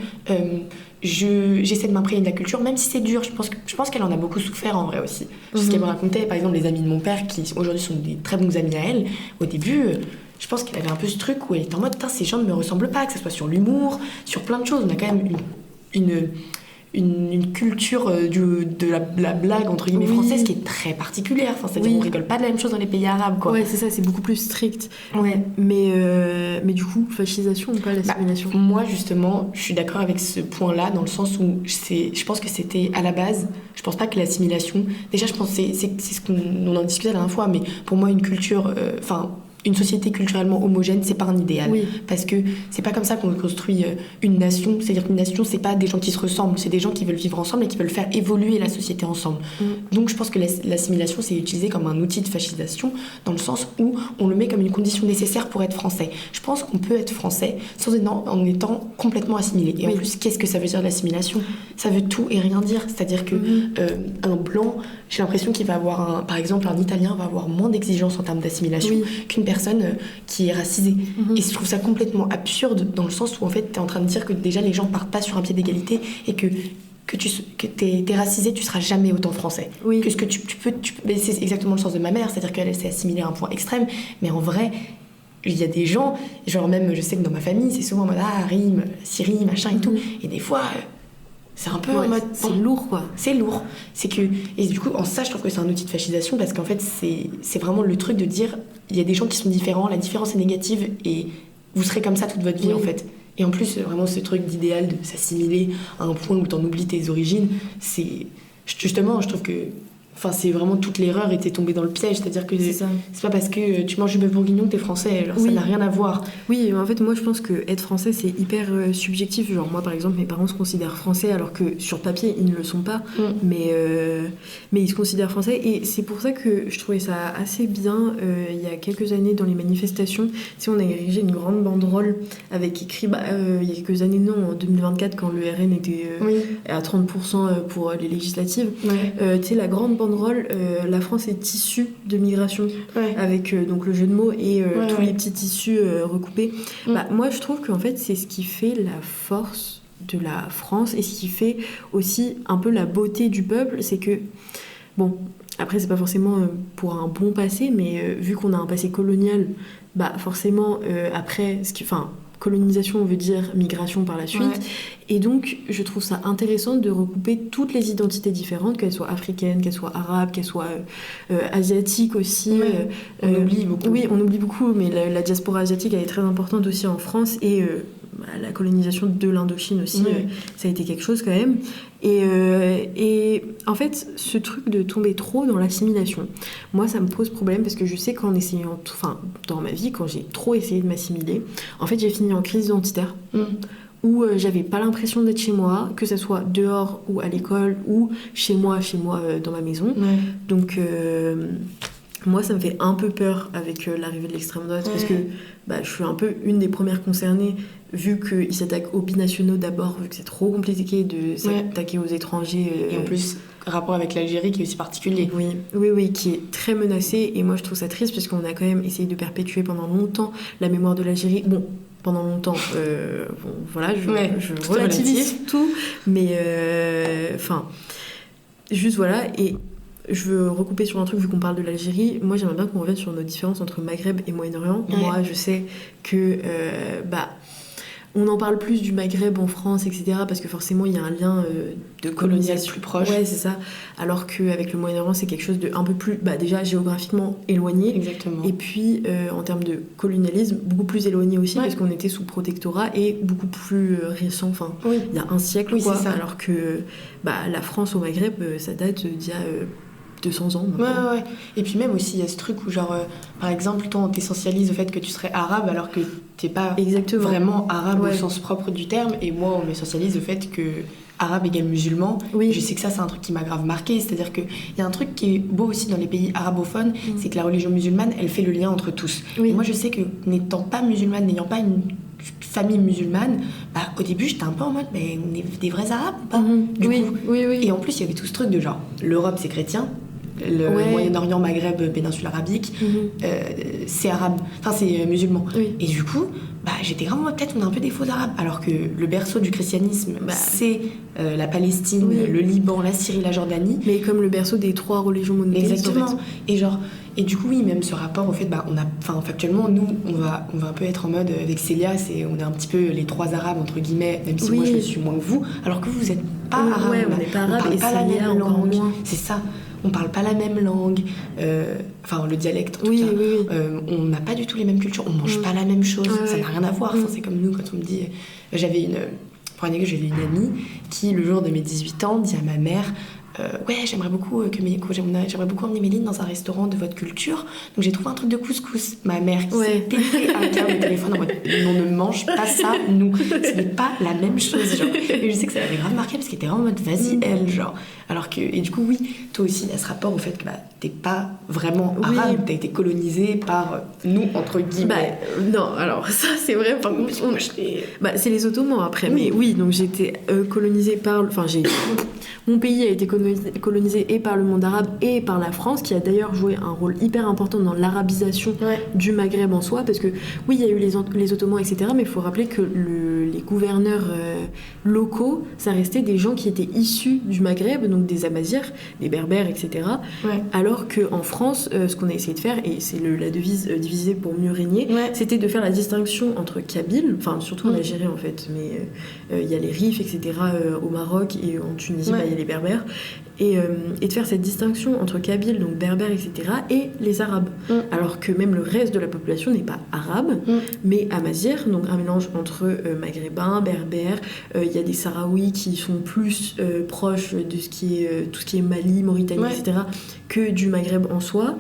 j'essaie de m'imprégner de la culture, même si c'est dur. Je pense qu'elle en a beaucoup souffert en vrai aussi. Ce qu'elle me racontait, par exemple, les amis de mon père, qui aujourd'hui sont des très bons amis à elle, au début, je pense qu'elle avait un peu ce truc où elle était en mode, putain, ces gens ne me ressemblent pas, que ce soit sur l'humour, sur plein de choses. On a quand même une culture de la blague entre guillemets française qui est très particulière. Enfin, c'est-à-dire on rigole pas de la même chose dans les pays arabes, quoi. Ouais, c'est ça, c'est beaucoup plus strict. Ouais. Mais du coup, fascisation ou pas l'assimilation? Moi, justement, je suis d'accord avec ce point-là, dans le sens où je pense que c'était à la base. Je pense pas que l'assimilation. Déjà, je pense que c'est ce qu'on en discutait la dernière fois, mais pour moi, une culture. Une société culturellement homogène, c'est pas un idéal. Parce que c'est pas comme ça qu'on construit une nation. C'est-à-dire qu'une nation, c'est pas des gens qui se ressemblent, c'est des gens qui veulent vivre ensemble et qui veulent faire évoluer la société ensemble. Donc je pense que l'assimilation, c'est utilisé comme un outil de fascisation, dans le sens où on le met comme une condition nécessaire pour être français. Je pense qu'on peut être français en étant complètement assimilé. Et en plus, qu'est-ce que ça veut dire l'assimilation? Ça veut tout et rien dire. C'est-à-dire que un blanc, j'ai l'impression qu'il va avoir par exemple, un Italien va avoir moins d'exigences en termes d'assimilation qu'une personne qui est racisée. Et je trouve ça complètement absurde, dans le sens où en fait t'es en train de dire que déjà les gens partent pas sur un pied d'égalité et que t'es racisé, tu seras jamais autant français. Que ce que tu peux mais c'est exactement le sens de ma mère, c'est-à-dire qu'elle s'est assimilée à un point extrême, mais en vrai il y a des gens, genre même je sais que dans ma famille c'est souvent en mode Rime, Syrie, machin et tout, et des fois c'est un peu en mode... C'est lourd, quoi. C'est lourd. C'est que... Et du coup, en ça, je trouve que c'est un outil de fascisation, parce qu'en fait, c'est vraiment le truc de dire, il y a des gens qui sont différents, la différence est négative, et vous serez comme ça toute votre vie, en fait. Et en plus, vraiment, ce truc d'idéal de s'assimiler à un point où t'en oublies tes origines, c'est... Justement, je trouve que... Enfin, c'est vraiment toute l'erreur et t'es tombé dans le piège. C'est-à-dire que c'est pas parce que tu manges du bœuf bourguignon que t'es français. Alors ça n'a rien à voir. Oui, en fait, moi, je pense que être français, c'est hyper subjectif. Genre, moi, par exemple, mes parents se considèrent français alors que sur papier, ils ne le sont pas. Mais ils se considèrent français. Et c'est pour ça que je trouvais ça assez bien. Il y a quelques années, dans les manifestations, on a érigé une grande banderole avec écrit, il y a quelques années, non, en 2024, quand le RN était à 30% pour les législatives. Tu sais, la grande banderole, la France est issue de migration, avec donc le jeu de mots et tous les petits tissus recoupés. Moi, je trouve qu'en fait, c'est ce qui fait la force de la France et ce qui fait aussi un peu la beauté du peuple, c'est que, bon, après, c'est pas forcément pour un bon passé, mais vu qu'on a un passé colonial, forcément, après, colonisation veut dire migration par la suite, et donc je trouve ça intéressant de recouper toutes les identités différentes, qu'elles soient africaines, qu'elles soient arabes, qu'elles soient asiatiques aussi. On oublie beaucoup. Oui, on oublie beaucoup, mais la diaspora asiatique, elle est très importante aussi en France, et la colonisation de l'Indochine aussi, ça a été quelque chose quand même. Et en fait, ce truc de tomber trop dans l'assimilation, moi ça me pose problème, parce que je sais qu'en essayant, dans ma vie, quand j'ai trop essayé de m'assimiler, en fait j'ai fini en crise identitaire, où j'avais pas l'impression d'être chez moi, que ça soit dehors ou à l'école, ou chez moi dans ma maison. Donc moi ça me fait un peu peur avec l'arrivée de l'extrême droite, parce que je suis un peu une des premières concernées, vu qu'ils s'attaquent aux binationaux d'abord, vu que c'est trop compliqué de s'attaquer aux étrangers. Et en plus, rapport avec l'Algérie qui est aussi particulier. Oui, qui est très menacé, et moi je trouve ça triste, parce qu'on a quand même essayé de perpétuer pendant longtemps la mémoire de l'Algérie. Bon, pendant longtemps, voilà, je relativise tout, mais juste voilà. Et je veux recouper sur un truc, vu qu'on parle de l'Algérie. Moi, j'aimerais bien qu'on revienne sur nos différences entre Maghreb et Moyen-Orient. Moi, je sais que on en parle plus du Maghreb en France, etc., parce que forcément il y a un lien de colonisation plus proche. C'est ça. Alors qu'avec le Moyen-Orient, c'est quelque chose de un peu plus, déjà géographiquement éloigné. Exactement. Et puis en termes de colonialisme, beaucoup plus éloigné aussi, parce qu'on était sous protectorat, et beaucoup plus récent. Enfin, il y a un siècle, quoi. Alors que la France au Maghreb, ça date d'il y a 200 ans. Ouais. Et puis même aussi, il y a ce truc où, genre, par exemple, toi, on t'essentialise au fait que tu serais arabe, alors que t'es pas vraiment arabe au sens propre du terme. Et moi, on m'essentialise au fait que arabe égale musulman. Je sais que ça, c'est un truc qui m'a grave marqué. C'est-à-dire qu'il y a un truc qui est beau aussi dans les pays arabophones, c'est que la religion musulmane, elle fait le lien entre tous. Et moi, je sais que n'étant pas musulmane, n'ayant pas une famille musulmane, au début j'étais un peu en mode mais on est des vrais arabes ou pas, du coup. Oui. Et en plus il y avait tout ce truc de genre l'Europe c'est chrétien, le Moyen-Orient, Maghreb, péninsule arabique, c'est arabe, enfin c'est musulman. Oui. Et du coup, j'étais vraiment peut-être on est un peu des faux arabes, alors que le berceau du christianisme, c'est la Palestine, le Liban, la Syrie, la Jordanie. Mais comme le berceau des 3 religions monothéistes. Exactement. En fait. Et du coup, oui, même ce rapport au fait, factuellement, nous, on va un peu être en mode, avec Célia, on est un petit peu les 3 arabes, entre guillemets, même si moi je le suis moins que vous, alors que vous n'êtes pas arabes. Ouais, on n'est pas arabes et pas la même langue. Moins. C'est ça. On parle pas la même langue, le dialecte en tout cas. Oui. On n'a pas du tout les mêmes cultures, on mange pas la même chose, ça n'a rien à voir. C'est comme nous, quand on me dit... J'avais une amie qui, le jour de mes 18 ans, dit à ma mère... j'aimerais beaucoup emmener Méline dans un restaurant de votre culture, donc j'ai trouvé un truc de couscous. Ma mère qui s'est pété un câble au téléphone en mode on ne mange pas ça, nous, ce n'est pas la même chose, genre. Et je sais que ça l'avait grave marqué parce qu'elle était vraiment en mode vas-y elle, genre. Alors que, et du coup oui, toi aussi il y a ce rapport au fait que t'es pas vraiment arabe, t'as été colonisé par nous entre guillemets. Non, alors ça c'est vrai, par contre c'est les Ottomans après, mais oui, donc j'ai été colonisée par, mon pays a été colonisé et par le monde arabe et par la France, qui a d'ailleurs joué un rôle hyper important dans l'arabisation du Maghreb en soi, parce que oui, il y a eu les Ottomans, etc., mais il faut rappeler que les gouverneurs locaux, ça restait des gens qui étaient issus du Maghreb, donc des Amazirs, des Berbères, etc., alors qu'en France, ce qu'on a essayé de faire, et c'est la devise diviser pour mieux régner, c'était de faire la distinction entre Kabyles, enfin surtout en Algérie en fait, mais il y a les Rifs, etc., au Maroc, et en Tunisie, il y a les Berbères, et de faire cette distinction entre Kabyles, donc Berbères, etc., et les Arabes. Alors que même le reste de la population n'est pas arabe, mais amazigh, donc un mélange entre maghrébins, berbères, il y a des Sahraouis qui sont plus proches de tout ce qui est Mali, Mauritanie, etc., que du Maghreb en soi.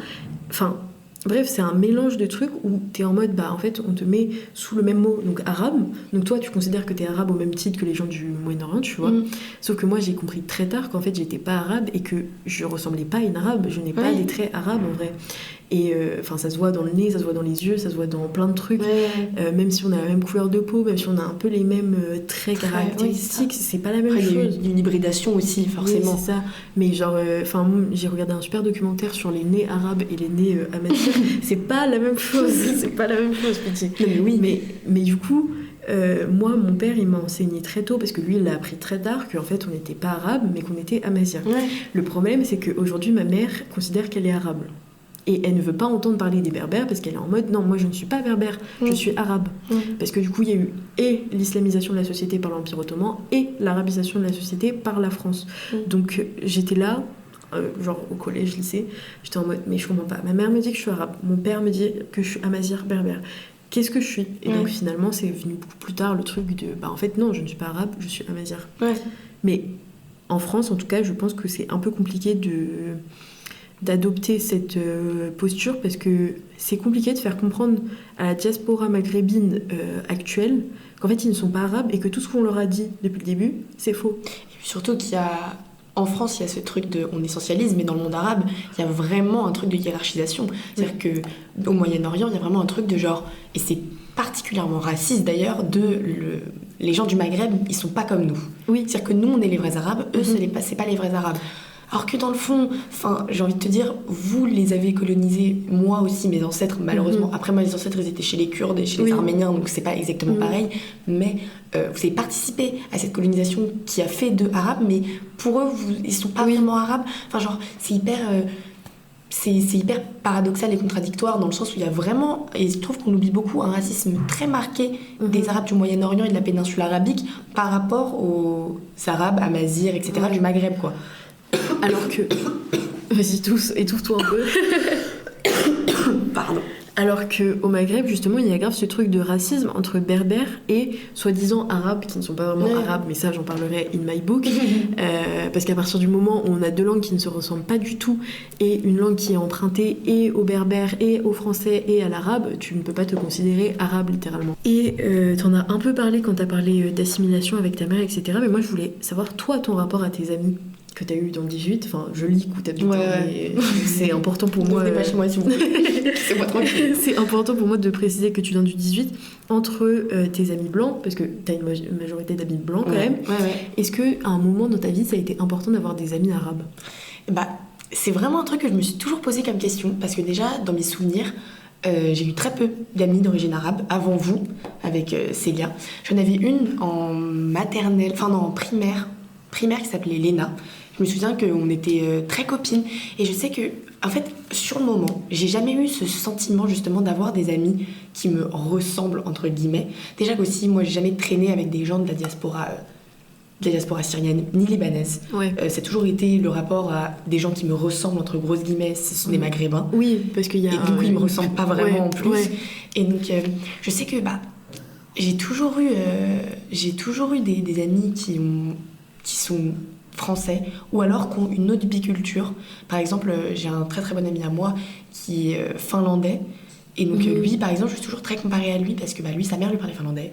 Enfin, bref, c'est un mélange de trucs où t'es en mode, en fait, on te met sous le même mot, donc arabe. Donc toi, tu considères que t'es arabe au même titre que les gens du Moyen-Orient, tu vois. Sauf que moi, j'ai compris très tard qu'en fait, j'étais pas arabe et que je ressemblais pas à une arabe. Je n'ai pas des traits arabes, en vrai. Et ça se voit dans le nez, ça se voit dans les yeux, ça se voit dans plein de trucs. Même si on a la même couleur de peau, même si on a un peu les mêmes traits caractéristiques, c'est pas la même chose. Il y a une hybridation aussi, forcément. Oui, c'est ça. Mais j'ai regardé un super documentaire sur les nez arabes et les nez amazirs. C'est pas la même chose. C'est pas la même chose, petit. Mais du coup... moi, mon père, il m'a enseigné très tôt, parce que lui, il l'a appris très tard, qu'en fait, on n'était pas arabe, mais qu'on était amazigh. Le problème, c'est qu'aujourd'hui, ma mère considère qu'elle est arabe. Et elle ne veut pas entendre parler des berbères, parce qu'elle est en mode, non, moi, je ne suis pas berbère, je suis arabe. Parce que du coup, il y a eu et l'islamisation de la société par l'Empire ottoman, et l'arabisation de la société par la France. Donc, j'étais là... au collège, lycée, j'étais en mode mais je comprends pas, ma mère me dit que je suis arabe, mon père me dit que je suis amazigh berbère, qu'est-ce que je suis? Et donc finalement c'est venu beaucoup plus tard le truc de en fait non, je ne suis pas arabe, je suis amazigh. Mais en France en tout cas je pense que c'est un peu compliqué d'adopter cette posture, parce que c'est compliqué de faire comprendre à la diaspora maghrébine actuelle qu'en fait ils ne sont pas arabes et que tout ce qu'on leur a dit depuis le début c'est faux. Et puis surtout en France, il y a ce truc on essentialise, mais dans le monde arabe, il y a vraiment un truc de hiérarchisation. C'est-à-dire qu'au Moyen-Orient, il y a vraiment un truc de genre, et c'est particulièrement raciste d'ailleurs, les gens du Maghreb, ils sont pas comme nous. C'est-à-dire que nous, on est les vrais arabes, eux, c'est pas les vrais arabes. Alors que dans le fond, j'ai envie de te dire, vous les avez colonisés, moi aussi, mes ancêtres, malheureusement. Après, moi, les ancêtres, ils étaient chez les Kurdes et chez les Arméniens, donc c'est pas exactement pareil. Mais vous avez participé à cette colonisation qui a fait d'eux arabes, mais pour eux, ils sont pas vraiment arabes. Enfin, genre, c'est hyper paradoxal et contradictoire, dans le sens où il y a vraiment, et je trouve qu'on oublie beaucoup, un racisme très marqué des Arabes du Moyen-Orient et de la péninsule arabique par rapport aux Arabes, Amazirs, etc., du Maghreb, quoi. Alors que... Vas-y, étouffe-toi un peu. Pardon. Alors qu'au Maghreb, justement, il y a grave ce truc de racisme entre berbères et soi-disant arabes, qui ne sont pas vraiment arabes, mais ça, j'en parlerai in my book. Parce qu'à partir du moment où on a deux langues qui ne se ressemblent pas du tout, et une langue qui est empruntée et au berbère, et au français, et à l'arabe, tu ne peux pas te considérer arabe, littéralement. Et t'en as un peu parlé quand t'as parlé d'assimilation avec ta mère, etc. Mais moi, je voulais savoir, toi, ton rapport à tes amis que t'as eu dans le 18, enfin je lis où t'habites, mais c'est important pour moi. Pas chez moi, s'il vous plaît. C'est moi tranquille. C'est important pour moi de préciser que tu viens du 18 entre tes amis blancs, parce que t'as une majorité d'amis blancs quand même. Est-ce que à un moment dans ta vie ça a été important d'avoir des amis arabes? c'est vraiment un truc que je me suis toujours posé comme question, parce que déjà, dans mes souvenirs, j'ai eu très peu d'amis d'origine arabe avant vous, avec Célia. J'en avais une en maternelle, enfin non, en primaire qui s'appelait Léna. Je me souviens qu'on était très copines, et je sais que, en fait, sur le moment, j'ai jamais eu ce sentiment justement d'avoir des amis qui me ressemblent, entre guillemets. Déjà qu'aussi, moi, j'ai jamais traîné avec des gens de la diaspora syrienne ni libanaise. Ouais. C'est toujours été le rapport à des gens qui me ressemblent, entre grosses guillemets, ce sont des maghrébins. Oui, parce qu'il y a... Et du coup, ils me ressemblent pas vraiment en plus. Ouais. Et donc, je sais que j'ai toujours eu des amis qui sont français, ou alors qui ont une autre biculture. Par exemple, j'ai un très très bon ami à moi qui est finlandais. Et donc lui, par exemple, je suis toujours très comparée à lui parce que lui, sa mère lui parlait finlandais.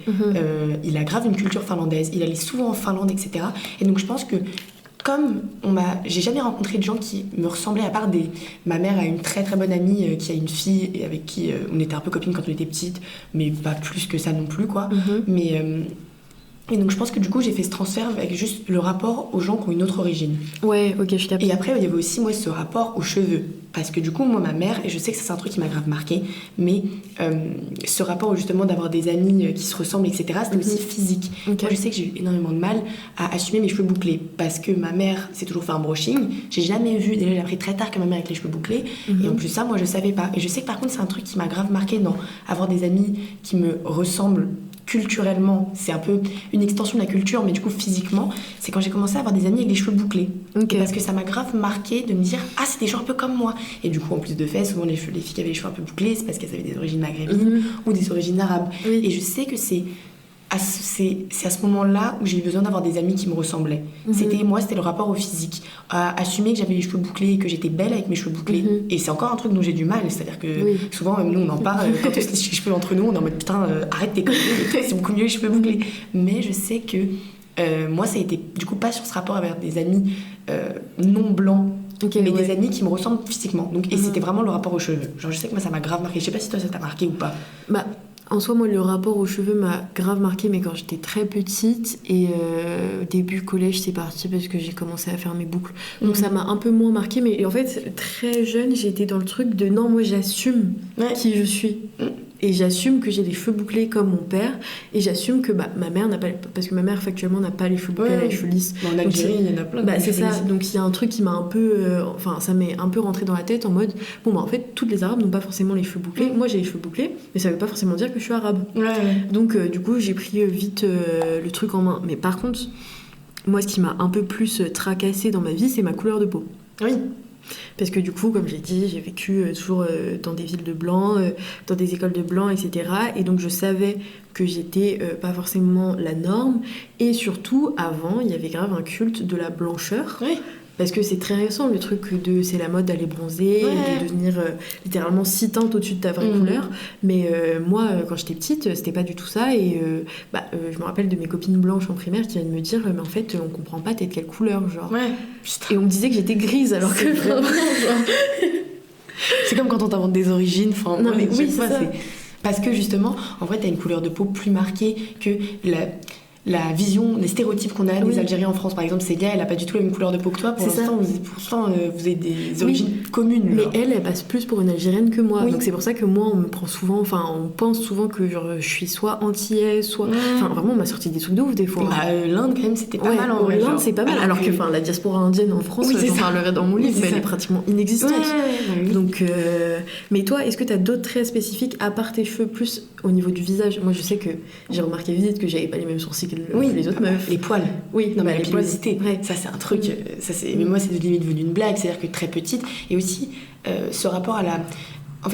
Il a grave une culture finlandaise. Il allait souvent en Finlande, etc. Et donc je pense que comme j'ai jamais rencontré de gens qui me ressemblaient à part ma mère a une très très bonne amie qui a une fille et avec qui on était un peu copines quand on était petite, mais pas plus que ça non plus, quoi. Mais et donc je pense que du coup j'ai fait ce transfert avec juste le rapport aux gens qui ont une autre origine. Ouais, ok, je capte. Et après il y avait aussi moi ce rapport aux cheveux, parce que du coup moi ma mère, et je sais que ça, c'est un truc qui m'a grave marqué, mais ce rapport justement d'avoir des amis qui se ressemblent, etc., c'était aussi physique. Okay. Moi je sais que j'ai eu énormément de mal à assumer mes cheveux bouclés, parce que ma mère s'est toujours fait un brushing. J'ai jamais vu, déjà j'ai appris très tard que ma mère avec les cheveux bouclés, et en plus ça moi je savais pas. Et je sais que par contre c'est un truc qui m'a grave marqué dans avoir des amis qui me ressemblent culturellement, c'est un peu une extension de la culture, mais du coup physiquement, c'est quand j'ai commencé à avoir des amis avec les cheveux bouclés. Okay. Parce que ça m'a grave marqué de me dire ah, c'est des gens un peu comme moi. Et du coup, en plus de fait, souvent les filles qui avaient les cheveux un peu bouclés, c'est parce qu'elles avaient des origines maghrébines ou des origines arabes. Et je sais que c'est à ce moment-là où j'ai eu besoin d'avoir des amis qui me ressemblaient. C'était le rapport au physique, à assumer que j'avais les cheveux bouclés et que j'étais belle avec mes cheveux bouclés. Et c'est encore un truc dont j'ai du mal, c'est-à-dire que souvent même nous on en parle quand on se lèche les cheveux entre nous, on est en mode putain arrête tes conneries, c'est beaucoup mieux les cheveux bouclés. Mais je sais que moi ça a été du coup pas sur ce rapport avec des amis non blancs, mais des amis qui me ressemblent physiquement. Donc, et c'était vraiment le rapport aux cheveux. Genre je sais que moi ça m'a grave marqué, je sais pas si toi ça t'a marqué ou pas. En soi, moi, le rapport aux cheveux m'a grave marqué, mais quand j'étais très petite, et au début collège, c'est parti parce que j'ai commencé à faire mes boucles. Donc ça m'a un peu moins marqué, mais en fait, très jeune, j'étais dans le truc de non, moi j'assume qui je suis. Et j'assume que j'ai les cheveux bouclés comme mon père, et j'assume que ma mère n'a pas, parce que ma mère factuellement n'a pas les cheveux bouclés, elle a les cheveux lisses. En Algérie, il y en a plein. C'est ça, donc il y a un truc qui m'a un peu, ça m'est un peu rentré dans la tête en mode, en fait, toutes les Arabes n'ont pas forcément les cheveux bouclés. Moi j'ai les cheveux bouclés, mais ça veut pas forcément dire que je suis arabe. Donc du coup j'ai pris vite le truc en main. Mais par contre, moi ce qui m'a un peu plus tracassée dans ma vie, c'est ma couleur de peau. Oui. Parce que du coup, comme j'ai dit, j'ai vécu toujours dans des villes de blancs, dans des écoles de blancs, etc. Et donc je savais que j'étais pas forcément la norme. Et surtout, avant, il y avait grave un culte de la blancheur. Oui. Parce que c'est très récent le truc de c'est la mode d'aller bronzer, de devenir littéralement si teinte au-dessus de ta vraie couleur. Mais moi, quand j'étais petite, c'était pas du tout ça. Et je me rappelle de mes copines blanches en primaire qui viennent me dire mais en fait, on comprend pas, t'es de quelle couleur, genre. Et on me disait que j'étais grise alors que vraiment, c'est comme quand on t'invente des origines. Enfin, non mais oui, c'est ça. Parce que justement, en vrai, t'as une couleur de peau plus marquée que la vision, les stéréotypes qu'on a des Algériens en France. Par exemple, Célia, elle a pas du tout la même couleur de peau que toi. Pour l'instant, vous avez des origines communes. Mais elle passe plus pour une Algérienne que moi. Donc c'est pour ça que moi, on me prend souvent, on pense souvent que genre, je suis soit antillaise, soit... Enfin, vraiment, on m'a sorti des trucs de ouf des fois. L'Inde, quand même, c'était pas mal en vrai. L'Inde, c'est pas mal. Alors que la diaspora indienne en France, j'en parlerai dans mon livre, mais elle est pratiquement inexistante. Donc, mais toi, est-ce que t'as d'autres traits spécifiques à part tes cheveux, plus au niveau du visage? Moi, je sais que j'ai remarqué vite que j'avais pas les mêmes sourcils que les autres meufs. Les poils. Oui, non, mais la pilosité. Ça, c'est un truc. Mais moi, c'est limite devenu une blague. C'est-à-dire que très petite. Et aussi, ce rapport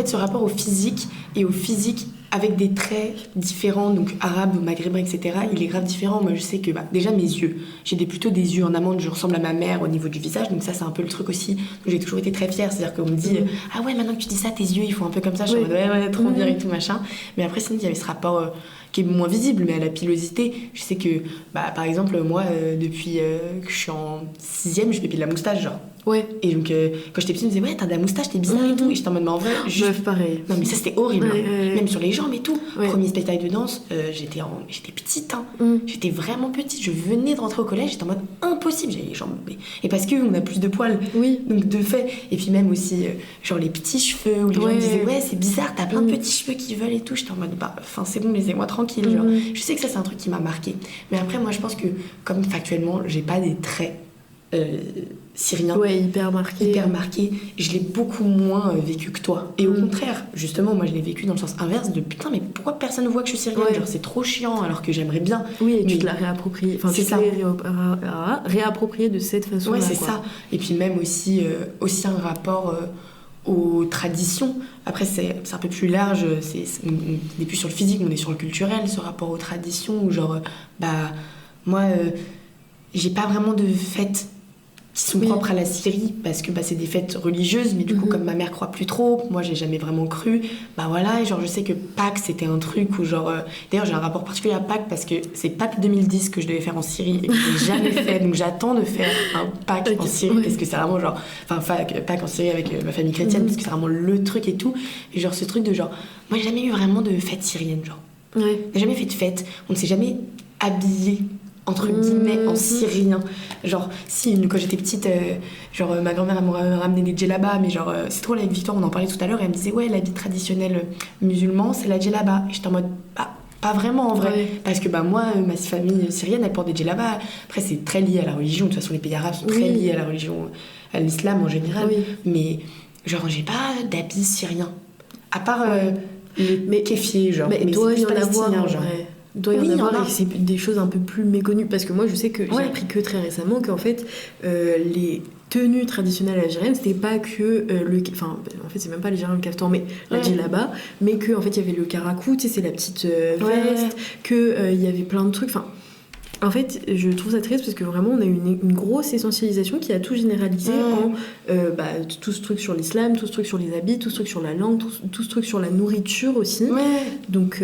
ce rapport au physique et au physique avec des traits différents, donc arabes, maghrébins, etc., il est grave différent. Moi, je sais que déjà mes yeux, j'ai plutôt des yeux en amande, je ressemble à ma mère au niveau du visage, donc ça, c'est un peu le truc aussi. Donc, j'ai toujours été très fière, c'est-à-dire qu'on me dit ah ouais, maintenant que tu dis ça, tes yeux, ils font un peu comme ça. Je suis en mode ouais, trop bien et tout machin. Mais après, sinon, il y avait ce rapport qui est moins visible, mais à la pilosité. Je sais que, par exemple, moi, depuis que je suis en 6e, je m'épile la moustache, genre. Ouais. Et donc, quand j'étais petite, ils me disaient, ouais, t'as de la moustache, t'es bizarre et tout. Et j'étais en mode, mais en vrai, Meuf, pareil. Non, mais ça, c'était horrible. Ouais. Même sur les jambes et tout. Ouais. Premier spectacle de danse, j'étais petite. Hein. J'étais vraiment petite. Je venais de rentrer au collège, j'étais en mode impossible. J'avais les jambes. Et parce qu'on a plus de poils. Oui. Donc, de fait. Et puis, même aussi, genre les petits cheveux, où les gens me disaient, ouais, c'est bizarre, t'as plein de petits cheveux qui veulent et tout. J'étais en mode, bah, enfin, c'est bon, laissez-moi tranquille. Genre. Je sais que ça, c'est un truc qui m'a marqué. Mais après, moi, je pense que, comme factuellement, j'ai pas des traits. Syrien, hyper marqué, je l'ai beaucoup moins vécu que toi. Et au contraire, justement, moi je l'ai vécu dans le sens inverse de putain, mais pourquoi personne ne voit que je suis syrienne, genre c'est trop chiant alors que j'aimerais bien. Oui, et tu te l'as réapproprié, enfin c'est tu l'as réapproprié de cette façon-là. Ouais, c'est ça. Et puis même aussi un rapport aux traditions. Après, c'est un peu plus large, on n'est plus sur le physique, on est sur le culturel, ce rapport aux traditions où genre, moi, j'ai pas vraiment de fêtes qui sont propres à la Syrie parce que c'est des fêtes religieuses, mais du coup comme ma mère croit plus trop, moi j'ai jamais vraiment cru, voilà, et genre je sais que Pâques c'était un truc où genre d'ailleurs j'ai un rapport particulier à Pâques parce que c'est Pâques 2010 que je devais faire en Syrie et que j'ai jamais fait, donc j'attends de faire un Pâques en Syrie parce que c'est vraiment genre Pâques en Syrie avec ma famille chrétienne parce que c'est vraiment le truc et tout, et genre ce truc de genre moi j'ai jamais eu vraiment de fête syrienne, genre on n'a jamais fait de fête, on ne s'est jamais habillé entre guillemets en syrien, genre si quand j'étais petite genre ma grand-mère m'a ramené des djellabas, mais genre c'est trop, avec Victoire on en parlait tout à l'heure et elle me disait ouais l'habit traditionnel musulman c'est la djellaba, et j'étais en mode pas vraiment en vrai, parce que moi ma famille syrienne elle porte des djellabas, après c'est très lié à la religion, de toute façon les pays arabes sont très liés à la religion, à l'islam en général, mais genre j'ai pas d'habit syrien à part le kéfier, genre, mais doit y en avoir genre. Doit y en avoir, et c'est des choses un peu plus méconnues, parce que moi je sais que j'ai appris que très récemment qu'en fait les tenues traditionnelles algériennes c'était pas que en fait c'est même pas l'algérien le caftan mais la djellaba, mais que en fait il y avait le karakou, tu sais c'est la petite veste, que il y avait plein de trucs, en fait, je trouve ça triste parce que vraiment on a eu une grosse essentialisation qui a tout généralisé en tout ce truc sur l'islam, tout ce truc sur les habits, tout ce truc sur la langue, tout ce truc sur la nourriture aussi. Donc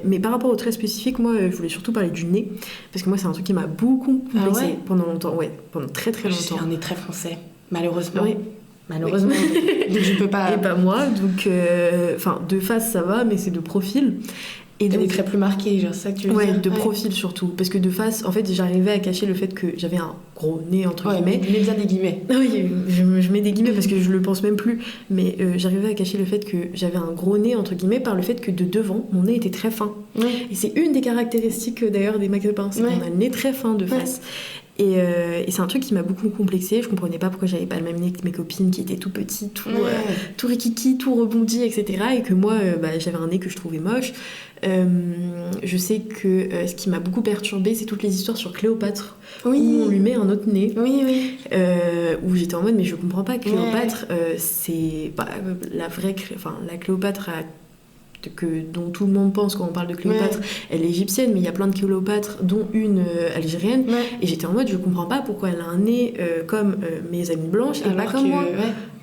mais par rapport au trait spécifique, moi je voulais surtout parler du nez parce que moi c'est un truc qui m'a beaucoup complexé pendant longtemps, pendant très très longtemps. J'ai un nez très français, malheureusement. Malheureusement, donc je peux pas. Et moi, donc de face ça va, mais c'est de profil. Et des traits plus marqués, genre ça que tu veux dire. De profil surtout. Parce que de face, en fait, j'arrivais à cacher le fait que j'avais un gros nez, entre guillemets. Tu mets bien des guillemets. Oui, je mets des guillemets parce que je le pense même plus. Mais j'arrivais à cacher le fait que j'avais un gros nez, entre guillemets, par le fait que de devant, mon nez était très fin. Et c'est une des caractéristiques d'ailleurs des maghrébins, c'est qu'on a le nez très fin de face. Et c'est un truc qui m'a beaucoup complexée. Je comprenais pas pourquoi j'avais pas le même nez que mes copines qui étaient tout petits, tout rikiki, tout rebondi, etc. Et que moi, j'avais un nez que je trouvais moche. Je sais que ce qui m'a beaucoup perturbée, c'est toutes les histoires sur Cléopâtre, où on lui met un autre nez. Où j'étais en mode, mais je comprends pas, Cléopâtre, c'est la Cléopâtre dont tout le monde pense quand on parle de Cléopâtre, elle est égyptienne, mais il y a plein de Cléopâtres, dont une algérienne, et j'étais en mode, je comprends pas pourquoi elle a un nez comme mes amies blanches et pas comme moi.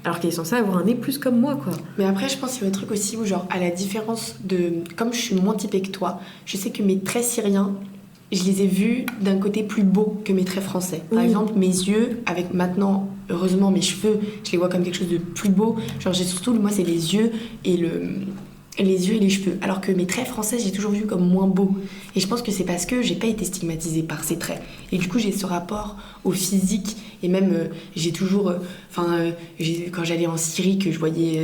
Alors qu'elle est censée avoir un nez plus comme moi, quoi. Mais après, je pense qu'il y a un truc aussi où, genre, à la différence de... Comme je suis moins typée que toi, je sais que mes traits syriens, je les ai vus d'un côté plus beau que mes traits français. Par exemple, mes yeux, avec maintenant, heureusement, mes cheveux, je les vois comme quelque chose de plus beau. Genre, j'ai surtout, moi, c'est les yeux et les yeux et les cheveux, alors que mes traits français j'ai toujours vu comme moins beaux, et je pense que c'est parce que j'ai pas été stigmatisée par ces traits, et du coup j'ai ce rapport au physique, et même j'ai toujours quand j'allais en Syrie, que je voyais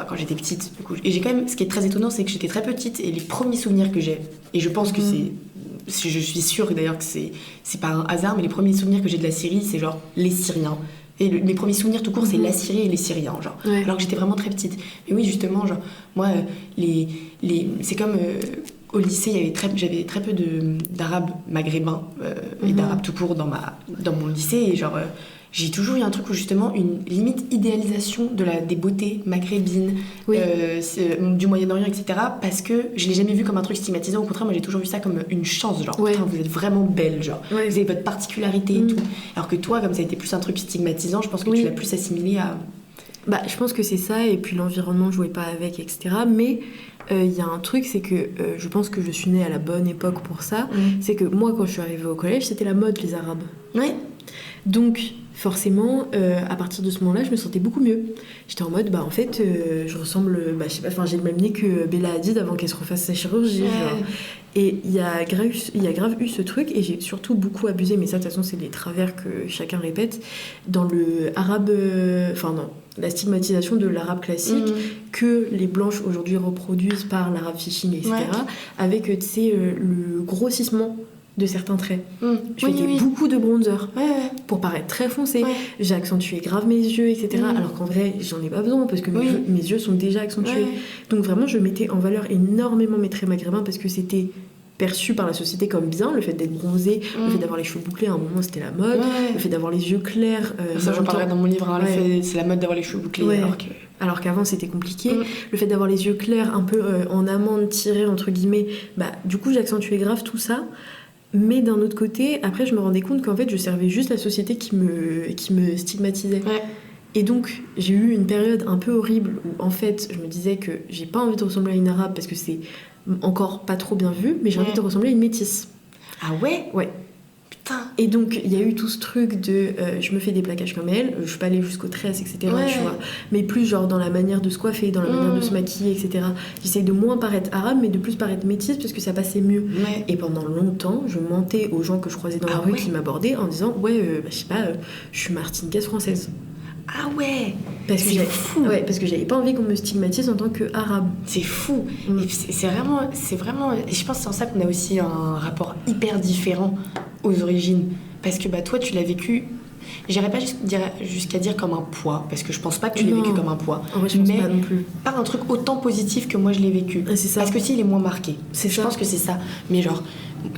quand j'étais petite, du coup, et j'ai quand même, ce qui est très étonnant, c'est que j'étais très petite, et les premiers souvenirs que j'ai, et je pense que je suis sûre d'ailleurs que c'est pas un hasard, mais les premiers souvenirs que j'ai de la Syrie, c'est genre les Syriens. Et mes premiers souvenirs tout court, c'est la Syrie et les Syriens, genre. Alors que j'étais vraiment très petite. Mais oui, justement, genre, moi, c'est comme au lycée, j'avais très peu d'arabes maghrébins et d'arabes tout court dans mon lycée. Et genre, j'ai toujours eu un truc où justement une limite idéalisation des beautés maghrébines, du Moyen-Orient, etc. Parce que je l'ai jamais vu comme un truc stigmatisant. Au contraire, moi j'ai toujours vu ça comme une chance, genre putain, vous êtes vraiment belle, genre vous avez votre particularité et tout. Alors que toi, comme ça a été plus un truc stigmatisant, je pense que tu l'as plus assimilé à... je pense que c'est ça, et puis l'environnement jouait pas avec, etc. Mais il y a un truc, c'est que je pense que je suis née à la bonne époque pour ça. C'est que moi, quand je suis arrivée au collège, c'était la mode, les arabes. Donc forcément, à partir de ce moment-là, je me sentais beaucoup mieux. J'étais en mode, en fait, je ressemble, je sais pas, enfin, j'ai le même nez que Bella Hadid avant qu'elle se refasse sa chirurgie. Genre. Et il y a grave eu ce truc, et j'ai surtout beaucoup abusé, mais ça, de toute façon, c'est les travers que chacun répète, dans le arabe, la stigmatisation de l'arabe classique que les blanches aujourd'hui reproduisent par l'arabe fishing, etc. Avec, tu sais, le grossissement de certains traits. Je mettais beaucoup de bronzer pour paraître très foncé. J'ai accentué grave mes yeux, etc. Alors qu'en vrai, j'en ai pas besoin parce que mes yeux sont déjà accentués. Donc vraiment, je mettais en valeur énormément mes traits maghrébins parce que c'était perçu par la société comme bien, le fait d'être bronzé, le fait d'avoir les cheveux bouclés, à un moment c'était la mode, le fait d'avoir les yeux clairs. Ça, j'en parlerai dans mon livre, hein, c'est la mode d'avoir les cheveux bouclés. Alors qu'avant c'était compliqué. Le fait d'avoir les yeux clairs, un peu en amande tirée, entre guillemets, du coup j'accentuais grave tout ça. Mais d'un autre côté, après je me rendais compte qu'en fait je servais juste la société qui me stigmatisait. Et donc j'ai eu une période un peu horrible où en fait je me disais que j'ai pas envie de ressembler à une arabe parce que c'est encore pas trop bien vu, mais j'ai envie de ressembler à une métisse. Ah ouais? Ouais. Putain. Et donc il y a eu tout ce truc de je me fais des plaquages comme elle, je suis pas allée jusqu'aux tresses, etc. Tu vois, mais plus genre dans la manière de se coiffer, dans la manière de se maquiller, etc. J'essaye de moins paraître arabe, mais de plus paraître métisse parce que ça passait mieux. Et pendant longtemps, je mentais aux gens que je croisais dans la rue qui m'abordaient en disant je sais pas, je suis martiniquaise française. Ah ouais, parce que fou. Ouais, parce que j'avais pas envie qu'on me stigmatise en tant qu'arabe. C'est fou. Et c'est vraiment. Et je pense que c'est en ça qu'on a aussi un rapport hyper différent aux origines. Parce que toi, tu l'as vécu. J'irais pas jusqu'à dire comme un poids, parce que je pense pas que tu l'aies vécu comme un poids. En vrai, je pense pas non plus. Pas un truc autant positif que moi je l'ai vécu. C'est ça. Parce que il est moins marqué. Je pense que c'est ça. Mais genre, enfin,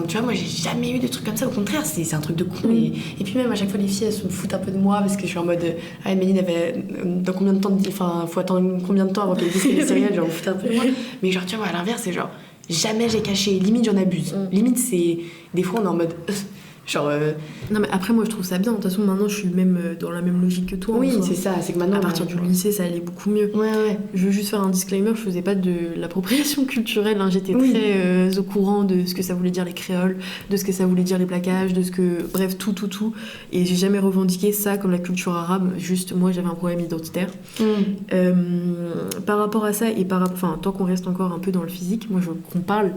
tu vois, moi j'ai jamais eu de trucs comme ça. Au contraire, c'est un truc de con. Et puis même à chaque fois, les filles elles se foutent un peu de moi parce que je suis en mode Méline avait dans combien de temps faut attendre combien de temps avant qu'elle dise qu'elle est sérielle, genre on fout un peu de moi. Mais genre, tu vois, à l'inverse, c'est genre jamais j'ai caché. Limite, j'en abuse. Limite, c'est des fois on est en mode genre non mais après moi je trouve ça bien, de toute façon maintenant je suis même dans la même logique que toi. Oui c'est ça, c'est que maintenant à partir du lycée ça allait beaucoup mieux. Je veux juste faire un disclaimer, je faisais pas de l'appropriation culturelle, hein. J'étais très au courant de ce que ça voulait dire les créoles, de ce que ça voulait dire les plaquages, de ce que bref tout et j'ai jamais revendiqué ça comme la culture arabe, juste moi j'avais un problème identitaire. Par rapport à ça et tant qu'on reste encore un peu dans le physique, moi je veux qu'on parle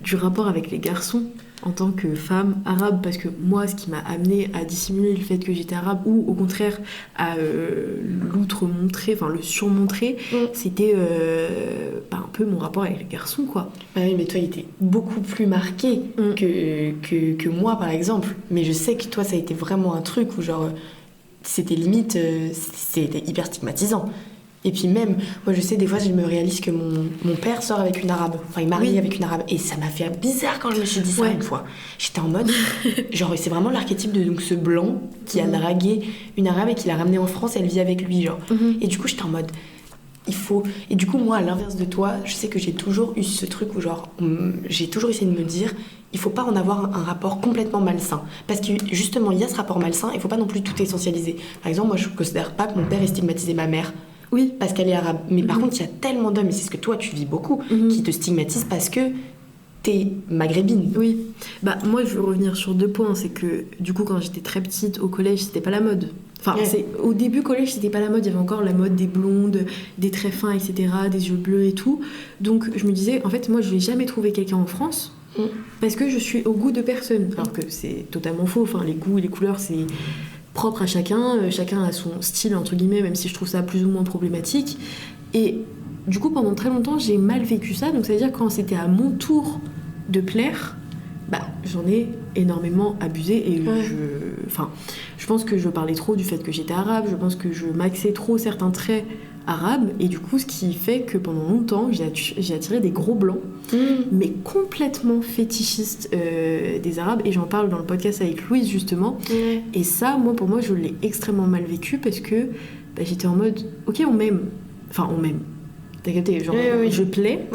du rapport avec les garçons en tant que femme arabe, parce que moi ce qui m'a amenée à dissimuler le fait que j'étais arabe ou au contraire à l'outre-montrer, enfin le surmontrer, c'était un peu mon rapport avec les garçons quoi. Oui mais toi il était beaucoup plus marqué que moi par exemple, mais je sais que toi ça a été vraiment un truc où genre c'était limite c'était hyper stigmatisant. Et puis même, moi je sais, des fois je me réalise que mon père sort avec une arabe. Enfin, il marie avec une arabe. Et ça m'a fait bizarre quand je me suis dit ça une fois. J'étais en mode, genre c'est vraiment l'archétype de donc, ce blanc qui a dragué une arabe et qui l'a ramenée en France et elle vit avec lui, genre. Et du coup j'étais en mode, il faut... Et du coup moi, à l'inverse de toi, je sais que j'ai toujours eu ce truc où genre, j'ai toujours essayé de me dire... Il faut pas en avoir un rapport complètement malsain. Parce que justement, il y a ce rapport malsain, il faut pas non plus tout essentialiser. Par exemple, moi je considère pas que mon père ait stigmatisé ma mère. Oui, parce qu'elle est arabe. Mais par contre, il y a tellement d'hommes, et c'est ce que toi, tu vis beaucoup, qui te stigmatisent parce que t'es maghrébine. Oui. Moi, je veux revenir sur 2 points. C'est que, du coup, quand j'étais très petite, au collège, c'était pas la mode. Enfin, au début, collège, c'était pas la mode. Il y avait encore la mode des blondes, des traits fins, etc., des yeux bleus et tout. Donc, je me disais, en fait, moi, je vais jamais trouver quelqu'un en France parce que je suis au goût de personne. Alors que c'est totalement faux. Enfin, les goûts et les couleurs, c'est... propre à chacun a son style entre guillemets, même si je trouve ça plus ou moins problématique. Et du coup pendant très longtemps j'ai mal vécu ça, donc ça veut dire que quand c'était à mon tour de plaire, j'en ai énormément abusé et je pense que je parlais trop du fait que j'étais arabe, je pense que je m'axais trop certains traits arabes et du coup ce qui fait que pendant longtemps j'ai attiré des gros blancs mais complètement fétichistes des arabes, et j'en parle dans le podcast avec Louise justement. Et ça pour moi je l'ai extrêmement mal vécu parce que j'étais en mode ok on m'aime, t'as capté, genre je plais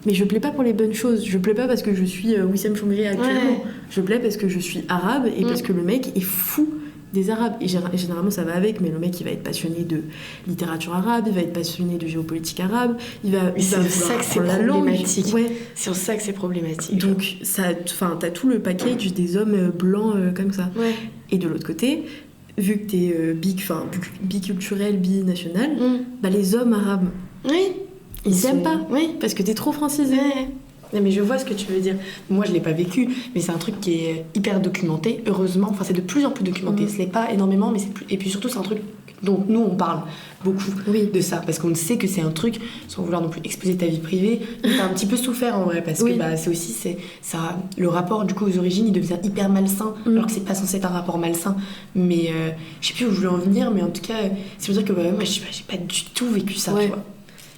mais je plais pas pour les bonnes choses, je plais pas parce que je suis Wissem Chambéry actuellement, je plais parce que je suis arabe et parce que le mec est fou des Arabes. Et généralement, ça va avec, mais le mec, il va être passionné de littérature arabe, il va être passionné de géopolitique arabe, il va c'est pour ça que c'est problématique. Ouais. C'est pour ça que c'est problématique. Donc, t'as tout le package des hommes blancs comme ça. Ouais. Et de l'autre côté, vu que t'es biculturel, binational, bah, les hommes arabes, oui, ils aiment pas. Oui. Parce que t'es trop francisé. Ouais. Non, mais je vois ce que tu veux dire. Moi, je l'ai pas vécu, mais c'est un truc qui est hyper documenté, heureusement. Enfin, c'est de plus en plus documenté. Ce n'est pas énormément, mais c'est plus... Et puis surtout, c'est un truc dont nous, on parle beaucoup de ça. Parce qu'on sait que c'est un truc, sans vouloir non plus exposer ta vie privée, mais t'as un petit peu souffert en vrai. Parce que bah, c'est aussi... ça, le rapport, du coup, aux origines, il devient hyper malsain, alors que c'est pas censé être un rapport malsain. Mais je sais plus où je voulais en venir, mais en tout cas, c'est pour dire que moi, j'ai pas du tout vécu ça, tu vois.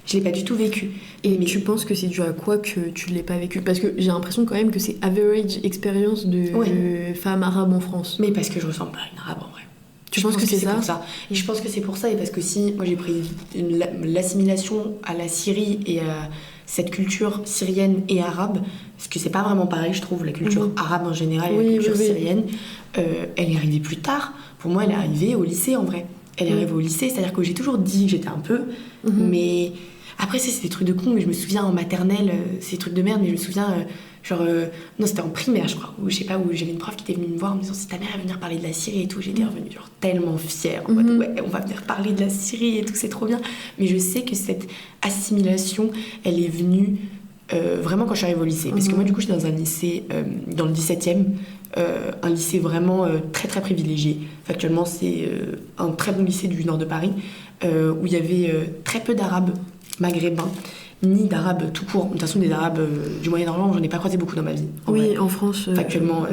Je l'ai pas du tout vécu. Et tu penses que c'est dû à quoi que tu l'aies pas vécu? Parce que j'ai l'impression quand même que c'est average expérience de femmes arabes en France. Mais parce que je ressemble pas à une arabe en vrai. Tu penses que c'est ça? Pour ça. Et je pense que c'est pour ça, et parce que si moi j'ai pris l'assimilation à la Syrie et à cette culture syrienne et arabe, parce que c'est pas vraiment pareil, je trouve, la culture arabe en général et la culture syrienne, elle est arrivée plus tard. Pour moi, elle est arrivée au lycée en vrai. Elle est arrivée au lycée, c'est-à-dire que j'ai toujours dit que j'étais un peu, mais après c'est des trucs de con, mais je me souviens en maternelle, c'est des trucs de merde, mais je me souviens, non c'était en primaire je crois, où je sais pas, où j'avais une prof qui était venue me voir en me disant si ta mère est venue parler de la Syrie et tout, j'étais revenue genre tellement fière, en mode ouais on va venir parler de la Syrie et tout, c'est trop bien, mais je sais que cette assimilation, elle est venue vraiment quand je suis arrivée au lycée, parce que moi du coup j'étais dans un lycée, dans le 17e, un lycée vraiment très très privilégié. Factuellement, c'est un très bon lycée du nord de Paris, où il y avait très peu d'arabes maghrébins, ni d'arabes tout court. De toute façon, des arabes du Moyen-Orient, j'en ai pas croisé beaucoup dans ma vie. En France. Factuellement,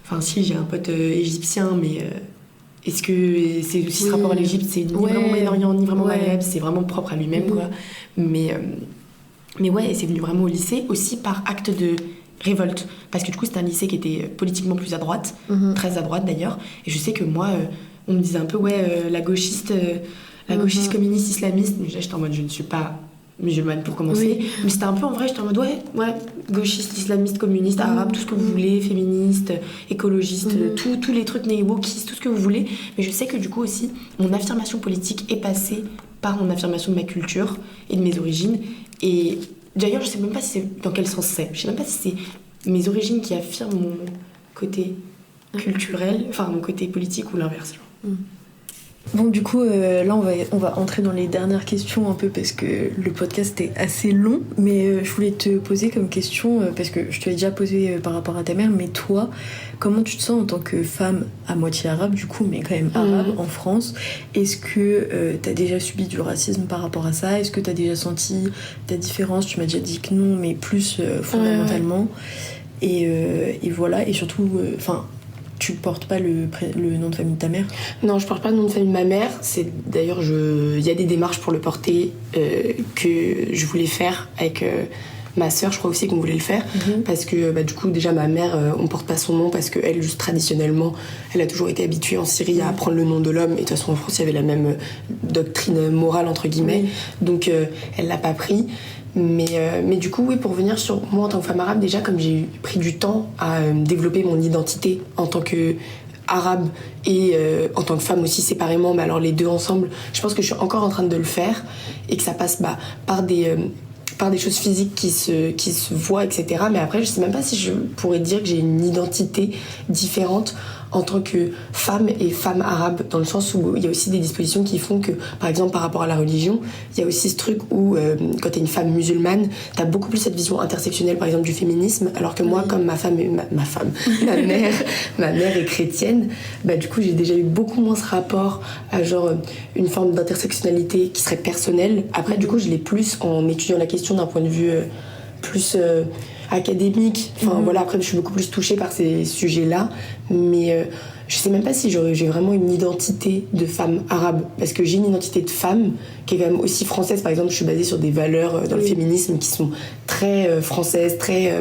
enfin si, j'ai un pote égyptien, mais est-ce que c'est aussi ce rapport à l'Égypte, c'est ni vraiment Moyen-Orient, ni vraiment Maghreb, c'est vraiment propre à lui-même, quoi. Mais ouais, c'est venu vraiment au lycée, aussi par acte de révolte, parce que du coup c'était un lycée qui était politiquement plus à droite, très à droite d'ailleurs, et je sais que moi on me disait un peu la gauchiste communiste islamiste, mais j'étais en mode je ne suis pas musulmane pour commencer, mais c'était un peu en vrai, j'étais en mode ouais gauchiste, islamiste, communiste, arabe, tout ce que vous voulez, féministe, écologiste, tous les trucs wokistes, tout ce que vous voulez, mais je sais que du coup aussi mon affirmation politique est passée par mon affirmation de ma culture et de mes origines, et d'ailleurs, je sais même pas si c'est dans quel sens c'est. Je sais même pas si c'est mes origines qui affirment mon côté culturel, enfin mon côté politique ou l'inverse. Bon, du coup, là, on va entrer dans les dernières questions un peu parce que le podcast est assez long, mais je voulais te poser comme question, parce que je te l'ai déjà posé par rapport à ta mère, mais toi, comment tu te sens en tant que femme à moitié arabe, du coup, mais quand même arabe en France? Est-ce que t'as déjà subi du racisme par rapport à ça? Est-ce que t'as déjà senti ta différence? Tu m'as déjà dit que non, mais plus fondamentalement. Et voilà, et surtout, tu portes pas le nom de famille de ta mère? Non, je porte pas le nom de famille de ma mère. C'est d'ailleurs, il y a des démarches pour le porter que je voulais faire avec ma sœur. Je crois aussi qu'on voulait le faire parce que du coup déjà ma mère, on porte pas son nom parce que elle, juste traditionnellement, elle a toujours été habituée en Syrie à prendre le nom de l'homme. Et de toute façon en France, il y avait la même doctrine morale entre guillemets, donc elle l'a pas pris. Mais du coup, oui, pour revenir sur moi en tant que femme arabe, déjà, comme j'ai pris du temps à développer mon identité en tant que arabe et en tant que femme aussi séparément, mais alors les deux ensemble, je pense que je suis encore en train de le faire et que ça passe par des choses physiques qui se voient, etc. Mais après, je sais même pas si je pourrais dire que j'ai une identité différente en tant que femme et femme arabe, dans le sens où il y a aussi des dispositions qui font que, par exemple, par rapport à la religion, il y a aussi ce truc où, quand t'es une femme musulmane, t'as beaucoup plus cette vision intersectionnelle, par exemple, du féminisme, alors que moi, comme ma mère est chrétienne, du coup, j'ai déjà eu beaucoup moins ce rapport à, genre, une forme d'intersectionnalité qui serait personnelle. Après, du coup, je l'ai plus en étudiant la question d'un point de vue plus académique. Enfin, voilà, après, je suis beaucoup plus touchée par ces sujets-là, mais je sais même pas si j'ai vraiment une identité de femme arabe, parce que j'ai une identité de femme qui est quand même aussi française. Par exemple, je suis basée sur des valeurs dans le féminisme qui sont très françaises, très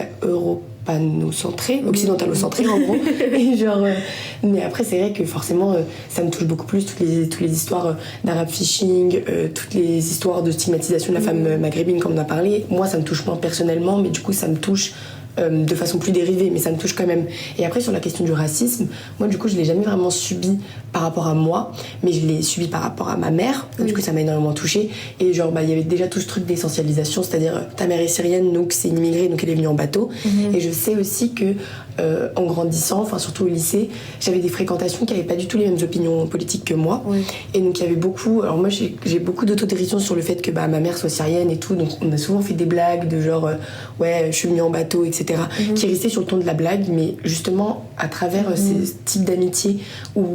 europano-centrées, occidentalo-centrées en gros. Et mais après, c'est vrai que forcément, ça me touche beaucoup plus, toutes les histoires d'arabe fishing, toutes les histoires de stigmatisation de la femme maghrébine, comme on a parlé. Moi, ça me touche moins personnellement, mais du coup, ça me touche de façon plus dérivée, mais ça me touche quand même. Et après, sur la question du racisme, moi, du coup, je l'ai jamais vraiment subi par rapport à moi, mais je l'ai subi par rapport à ma mère. Du coup, ça m'a énormément touchée. Et genre, il y avait déjà tout ce truc d'essentialisation, c'est-à-dire, ta mère est syrienne, donc c'est une immigrée, donc elle est venue en bateau. Et je sais aussi que, en grandissant, enfin, surtout au lycée, j'avais des fréquentations qui n'avaient pas du tout les mêmes opinions politiques que moi. Et donc, il y avait beaucoup, alors moi, j'ai beaucoup d'autodérision sur le fait que ma mère soit syrienne et tout, donc on a souvent fait des blagues de genre, ouais, je suis venue en bateau, etc., qui restaient sur le ton de la blague, mais justement, à travers ces types d'amitié où,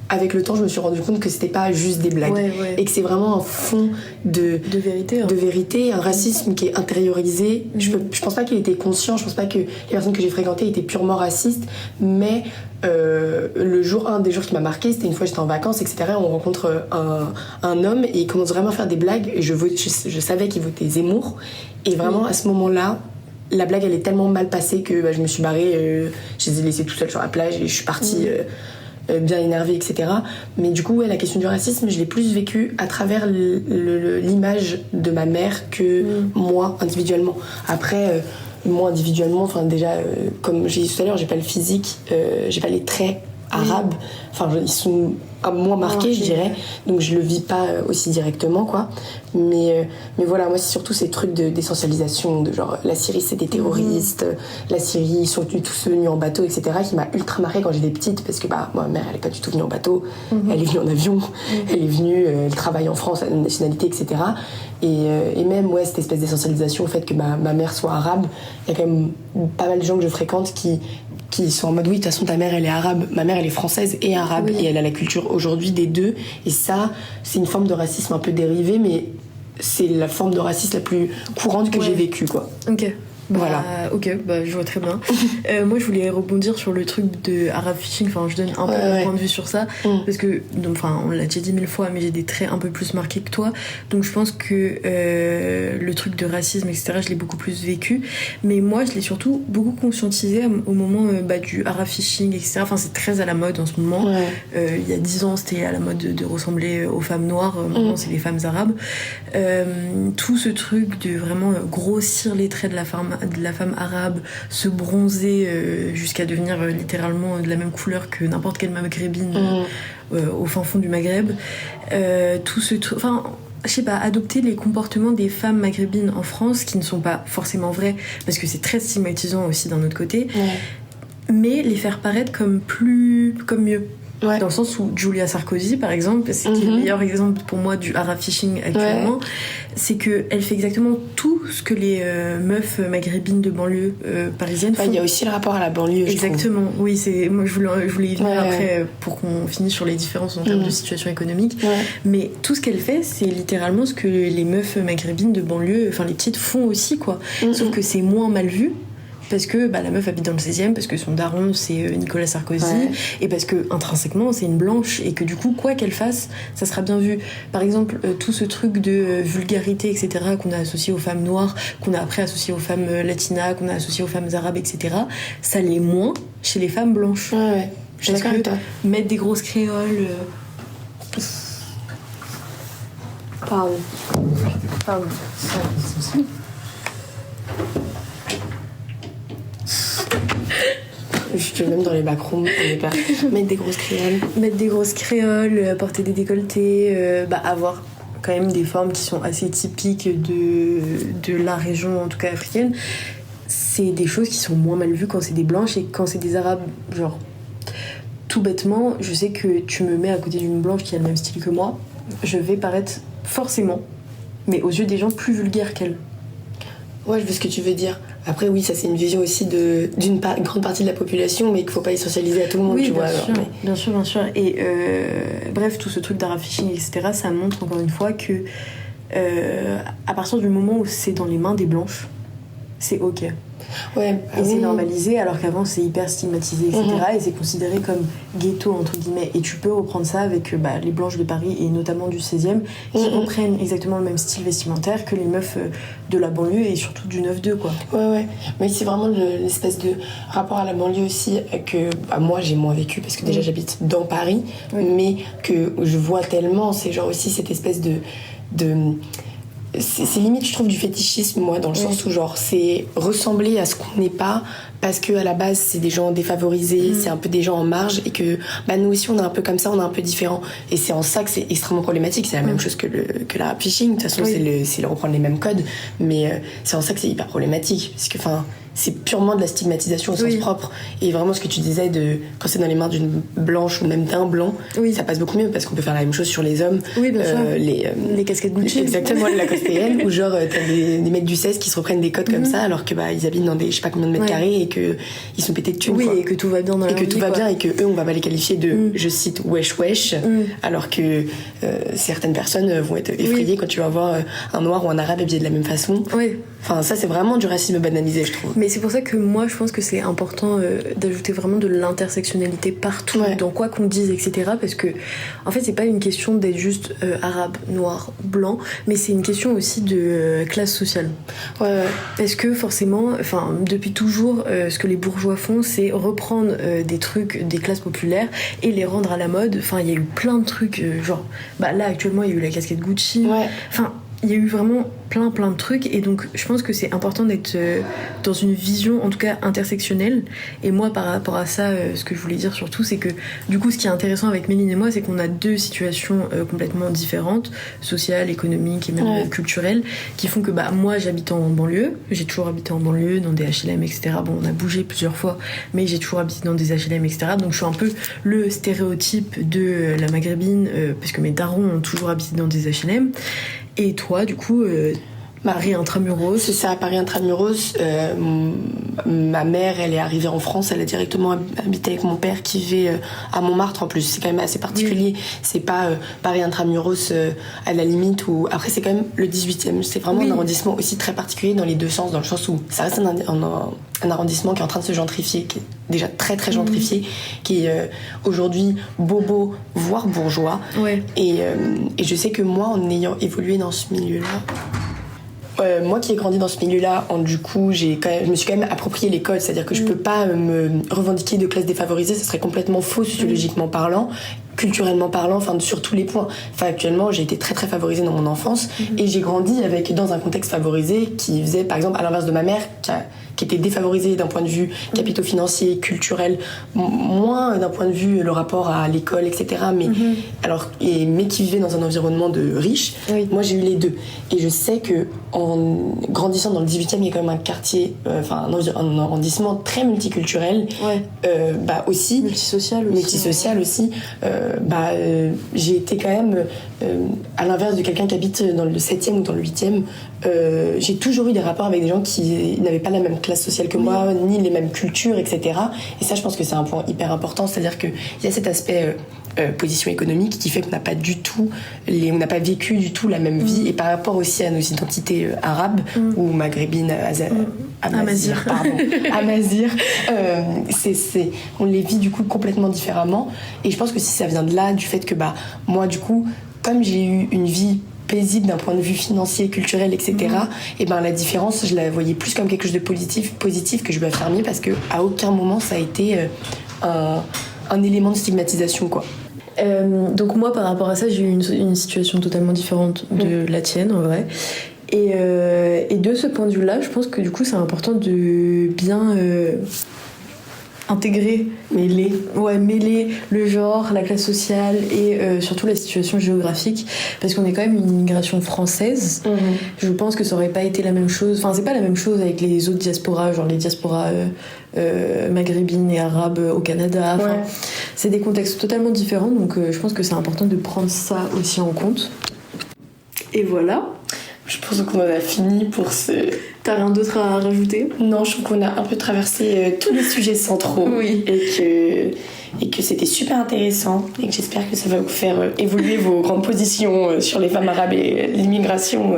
avec le temps, je me suis rendu compte que c'était pas juste des blagues et que c'est vraiment un fond de vérité, de vérité, un racisme qui est intériorisé. Je pense pas qu'il était conscient, je pense pas que les personnes que j'ai fréquentées étaient purement racistes, mais un des jours qui m'a marqué, c'était une fois j'étais en vacances, etc., on rencontre un homme et il commence vraiment à faire des blagues et je savais qu'il votait Zemmour, et vraiment à ce moment-là, la blague elle est tellement mal passée que je me suis barrée, je les ai laissés tout seuls sur la plage et je suis partie bien énervée, etc. Mais du coup, la question du racisme, je l'ai plus vécue à travers l'image de ma mère que moi, individuellement. Après, moi, individuellement, enfin déjà, comme j'ai dit tout à l'heure, j'ai pas le physique, j'ai pas les traits arabes. Enfin, ils sont moins marqués, je dirais. Donc, je le vis pas aussi directement, quoi. Mais voilà, moi, c'est surtout ces trucs d'essentialisation, de genre, la Syrie, c'est des terroristes, la Syrie, ils sont tous venus en bateau, etc., qui m'a ultra marquée quand j'étais petite, parce que, moi, ma mère, elle est pas du tout venue en bateau, elle est venue en avion, elle est venue, elle travaille en France, elle a une nationalité, etc. Et même, cette espèce d'essentialisation, au fait que ma mère soit arabe, il y a quand même pas mal de gens que je fréquente qui sont en mode oui, de toute façon ta mère elle est arabe, ma mère elle est française et arabe, et elle a la culture aujourd'hui des deux, et ça c'est une forme de racisme un peu dérivée, mais c'est la forme de racisme la plus courante que j'ai vécue, quoi. Ok. Voilà. Ok, je vois très bien. Moi, je voulais rebondir sur le truc de Arab Fishing. Enfin, je donne un peu mon point de vue sur ça. Parce que, on l'a déjà dit 1000 fois, mais j'ai des traits un peu plus marqués que toi. Donc, je pense que le truc de racisme, etc., je l'ai beaucoup plus vécu. Mais moi, je l'ai surtout beaucoup conscientisé au moment du Arab Fishing, etc. Enfin, c'est très à la mode en ce moment. Il y a 10 ans, c'était à la mode de ressembler aux femmes noires. Maintenant, c'est les femmes arabes. Tout ce truc de vraiment grossir les traits de la femme arabe, se bronzer jusqu'à devenir littéralement de la même couleur que n'importe quelle maghrébine au fin fond du Maghreb. Tout ce truc... Enfin, je sais pas, adopter les comportements des femmes maghrébines en France, qui ne sont pas forcément vrais, parce que c'est très stigmatisant aussi d'un autre côté, mais les faire paraître comme mieux. Dans le sens où Julia Sarkozy, par exemple, c'est le meilleur exemple pour moi du Arab Fishing actuellement, c'est qu'elle fait exactement tout ce que les meufs maghrébines de banlieue parisienne font. Il y a aussi le rapport à la banlieue, exactement, je trouve. Oui, moi je voulais y venir après pour qu'on finisse sur les différences en termes de situation économique. Mais tout ce qu'elle fait, c'est littéralement ce que les meufs maghrébines de banlieue, enfin les petites, font aussi, quoi. Sauf que c'est moins mal vu. Parce que la meuf habite dans le 16e, parce que son daron c'est Nicolas Sarkozy, et parce que intrinsèquement c'est une blanche, et que du coup quoi qu'elle fasse ça sera bien vu. Par exemple tout ce truc de vulgarité, etc., qu'on a associé aux femmes noires, qu'on a après associé aux femmes latinas, qu'on a associé aux femmes arabes, etc., ça l'est moins chez les femmes blanches. Je suis d'accord avec toi. Mettre des grosses créoles Pardon. Je même dans les backrooms, mettre des grosses créoles, porter des décolletés, avoir quand même des formes qui sont assez typiques de la région, en tout cas africaine. C'est des choses qui sont moins mal vues quand c'est des blanches, et quand c'est des arabes, genre tout bêtement, je sais que tu me mets à côté d'une blanche qui a le même style que moi, je vais paraître forcément, mais aux yeux des gens, plus vulgaire qu'elle. Ouais, je vois ce que tu veux dire. Après, oui, ça c'est une vision aussi d'une grande partie de la population, mais qu'il faut pas essentialiser à tout le monde, tu vois. Bien sûr. Et bref, tout ce truc d'Arab Fishing, etc., ça montre encore une fois que à partir du moment où c'est dans les mains des blanches, c'est ok. C'est normalisé, alors qu'avant c'est hyper stigmatisé, etc. Et c'est considéré comme ghetto, entre guillemets. Et tu peux reprendre ça avec les blanches de Paris, et notamment du 16e, qui reprennent exactement le même style vestimentaire que les meufs de la banlieue, et surtout du 9-2, quoi. Mais c'est vraiment l'espèce de rapport à la banlieue aussi que moi j'ai moins vécu, parce que déjà j'habite dans Paris, mais que je vois tellement, c'est genre aussi cette espèce de c'est limite, je trouve, du fétichisme, moi, dans le sens où, genre, c'est ressembler à ce qu'on n'est pas, parce que à la base, c'est des gens défavorisés, c'est un peu des gens en marge, et que nous aussi, on est un peu comme ça, on est un peu différents. Et c'est en ça que c'est extrêmement problématique. C'est la même chose que la rap phishing. De toute façon, c'est le reprendre les mêmes codes, mais c'est en ça que c'est hyper problématique. Parce que, c'est purement de la stigmatisation au sens propre. Et vraiment, ce que tu disais de quand c'est dans les mains d'une blanche ou même d'un blanc, ça passe beaucoup mieux parce qu'on peut faire la même chose sur les hommes. Oui, bien sûr. Les casquettes Gucci. Exactement, la costéenne, où genre t'as des mecs du 16 qui se reprennent des codes comme ça alors que ils habitent dans des je sais pas combien de mètres carrés et que ils sont pétés de thunes. Oui, et que tout va bien dans la vie. Et que tout va bien et que eux, on va pas les qualifier de, je cite, wesh wesh, alors que certaines personnes vont être effrayées quand tu vas voir un noir ou un arabe habillé de la même façon. Oui. Enfin, ça, c'est vraiment du racisme banalisé, je trouve. Mais c'est pour ça que moi, je pense que c'est important d'ajouter vraiment de l'intersectionnalité partout, dans quoi qu'on dise, etc. Parce que, en fait, c'est pas une question d'être juste arabe, noir, blanc, mais c'est une question aussi de classe sociale. Parce que, forcément, depuis toujours, ce que les bourgeois font, c'est reprendre des trucs des classes populaires et les rendre à la mode. Enfin, il y a eu plein de trucs, là, actuellement, il y a eu la casquette Gucci. Il y a eu vraiment plein de trucs et donc je pense que c'est important d'être dans une vision en tout cas intersectionnelle. Et moi par rapport à ça, ce que je voulais dire surtout, c'est que du coup ce qui est intéressant avec Méline et moi, c'est qu'on a deux situations complètement différentes, sociales, économiques et même culturelles, qui font que moi j'habite en banlieue, j'ai toujours habité en banlieue dans des HLM, etc. Bon, on a bougé plusieurs fois, mais j'ai toujours habité dans des HLM, etc. Donc je suis un peu le stéréotype de la maghrébine parce que mes darons ont toujours habité dans des HLM. Et toi, du coup, Paris intramuros. C'est ça, Paris intramuros. Ma mère, elle est arrivée en France, elle a directement habité avec mon père qui vit à Montmartre en plus. C'est quand même assez particulier. C'est pas Paris intramuros à la limite, ou après c'est quand même le 18e. C'est vraiment un arrondissement aussi très particulier dans les deux sens, dans le sens où ça reste un arrondissement qui est en train de se gentrifier, qui est déjà très très gentrifié, qui est aujourd'hui bobo, voire bourgeois. Et je sais que moi, en ayant évolué dans ce milieu-là, moi qui ai grandi dans ce milieu-là, du coup, je me suis quand même approprié l'école, c'est-à-dire que je peux pas me revendiquer de classe défavorisée, ce serait complètement faux sociologiquement parlant, culturellement parlant, sur tous les points. Actuellement, j'ai été très très favorisée dans mon enfance et j'ai grandi dans un contexte favorisé qui faisait, par exemple, à l'inverse de ma mère, qui était défavorisée d'un point de vue capitaux-financier, culturel, moins d'un point de vue le rapport à l'école, etc. Mais qui vivait dans un environnement de riches. Moi, j'ai eu les deux. Et je sais que en grandissant dans le 18e, il y a quand même un quartier, un arrondissement très multiculturel, aussi multisocial aussi. J'ai été quand même, à l'inverse de quelqu'un qui habite dans le 7e ou dans le 8e, j'ai toujours eu des rapports avec des gens qui n'avaient pas la même classe sociale que moi, ni les mêmes cultures, etc. Et ça, je pense que c'est un point hyper important, c'est-à-dire qu'il y a cet aspect position économique qui fait qu'on n'a pas du tout on n'a pas vécu du tout la même vie, et par rapport aussi à nos identités arabes ou maghrébines, amazir, on les vit du coup complètement différemment. Et je pense que si ça vient de là, du fait que moi du coup, comme j'ai eu une vie paisible d'un point de vue financier, culturel, etc. Et la différence, je la voyais plus comme quelque chose de positif que je veux affirmer, parce que à aucun moment ça a été un élément de stigmatisation, quoi. Donc moi, par rapport à ça, j'ai eu une situation totalement différente de la tienne, en vrai. Et de ce point de vue-là, je pense que du coup, c'est important de bien intégrer, mêler le genre, la classe sociale et surtout la situation géographique, parce qu'on est quand même une immigration française. Je pense que ça aurait pas été la même chose, c'est pas la même chose avec les autres diasporas, genre les diasporas maghrébines et arabes au Canada. C'est des contextes totalement différents, donc je pense que c'est important de prendre ça aussi en compte. Et voilà. Je pense qu'on en a fini pour ce... T'as rien d'autre à rajouter ? Non, je trouve qu'on a un peu traversé tous les sujets centraux. Et que c'était super intéressant, et que j'espère que ça va vous faire évoluer vos grandes positions sur les femmes arabes et l'immigration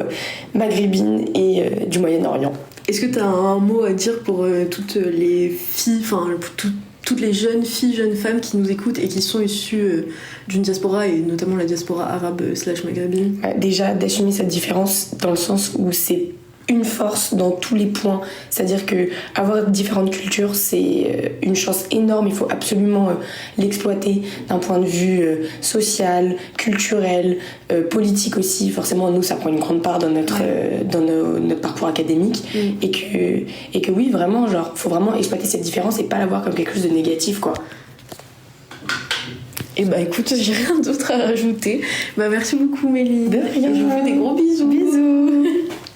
maghrébine et du Moyen-Orient. Est-ce que t'as un mot à dire pour toutes les filles, toutes les jeunes filles, jeunes femmes qui nous écoutent et qui sont issues d'une diaspora, et notamment la diaspora arabe / maghrébine ? Déjà, d'assumer cette différence dans le sens où c'est une force dans tous les points. C'est-à-dire que avoir différentes cultures, c'est une chance énorme. Il faut absolument l'exploiter d'un point de vue social, culturel, politique aussi. Forcément, nous, ça prend une grande part dans notre parcours académique. Et que oui, vraiment, genre, faut vraiment exploiter cette différence et pas la voir comme quelque chose de négatif, quoi. Et bah écoute, j'ai rien d'autre à rajouter. Bah merci beaucoup Mélie. De rien. Et je vous fais des gros bisous. Bisous.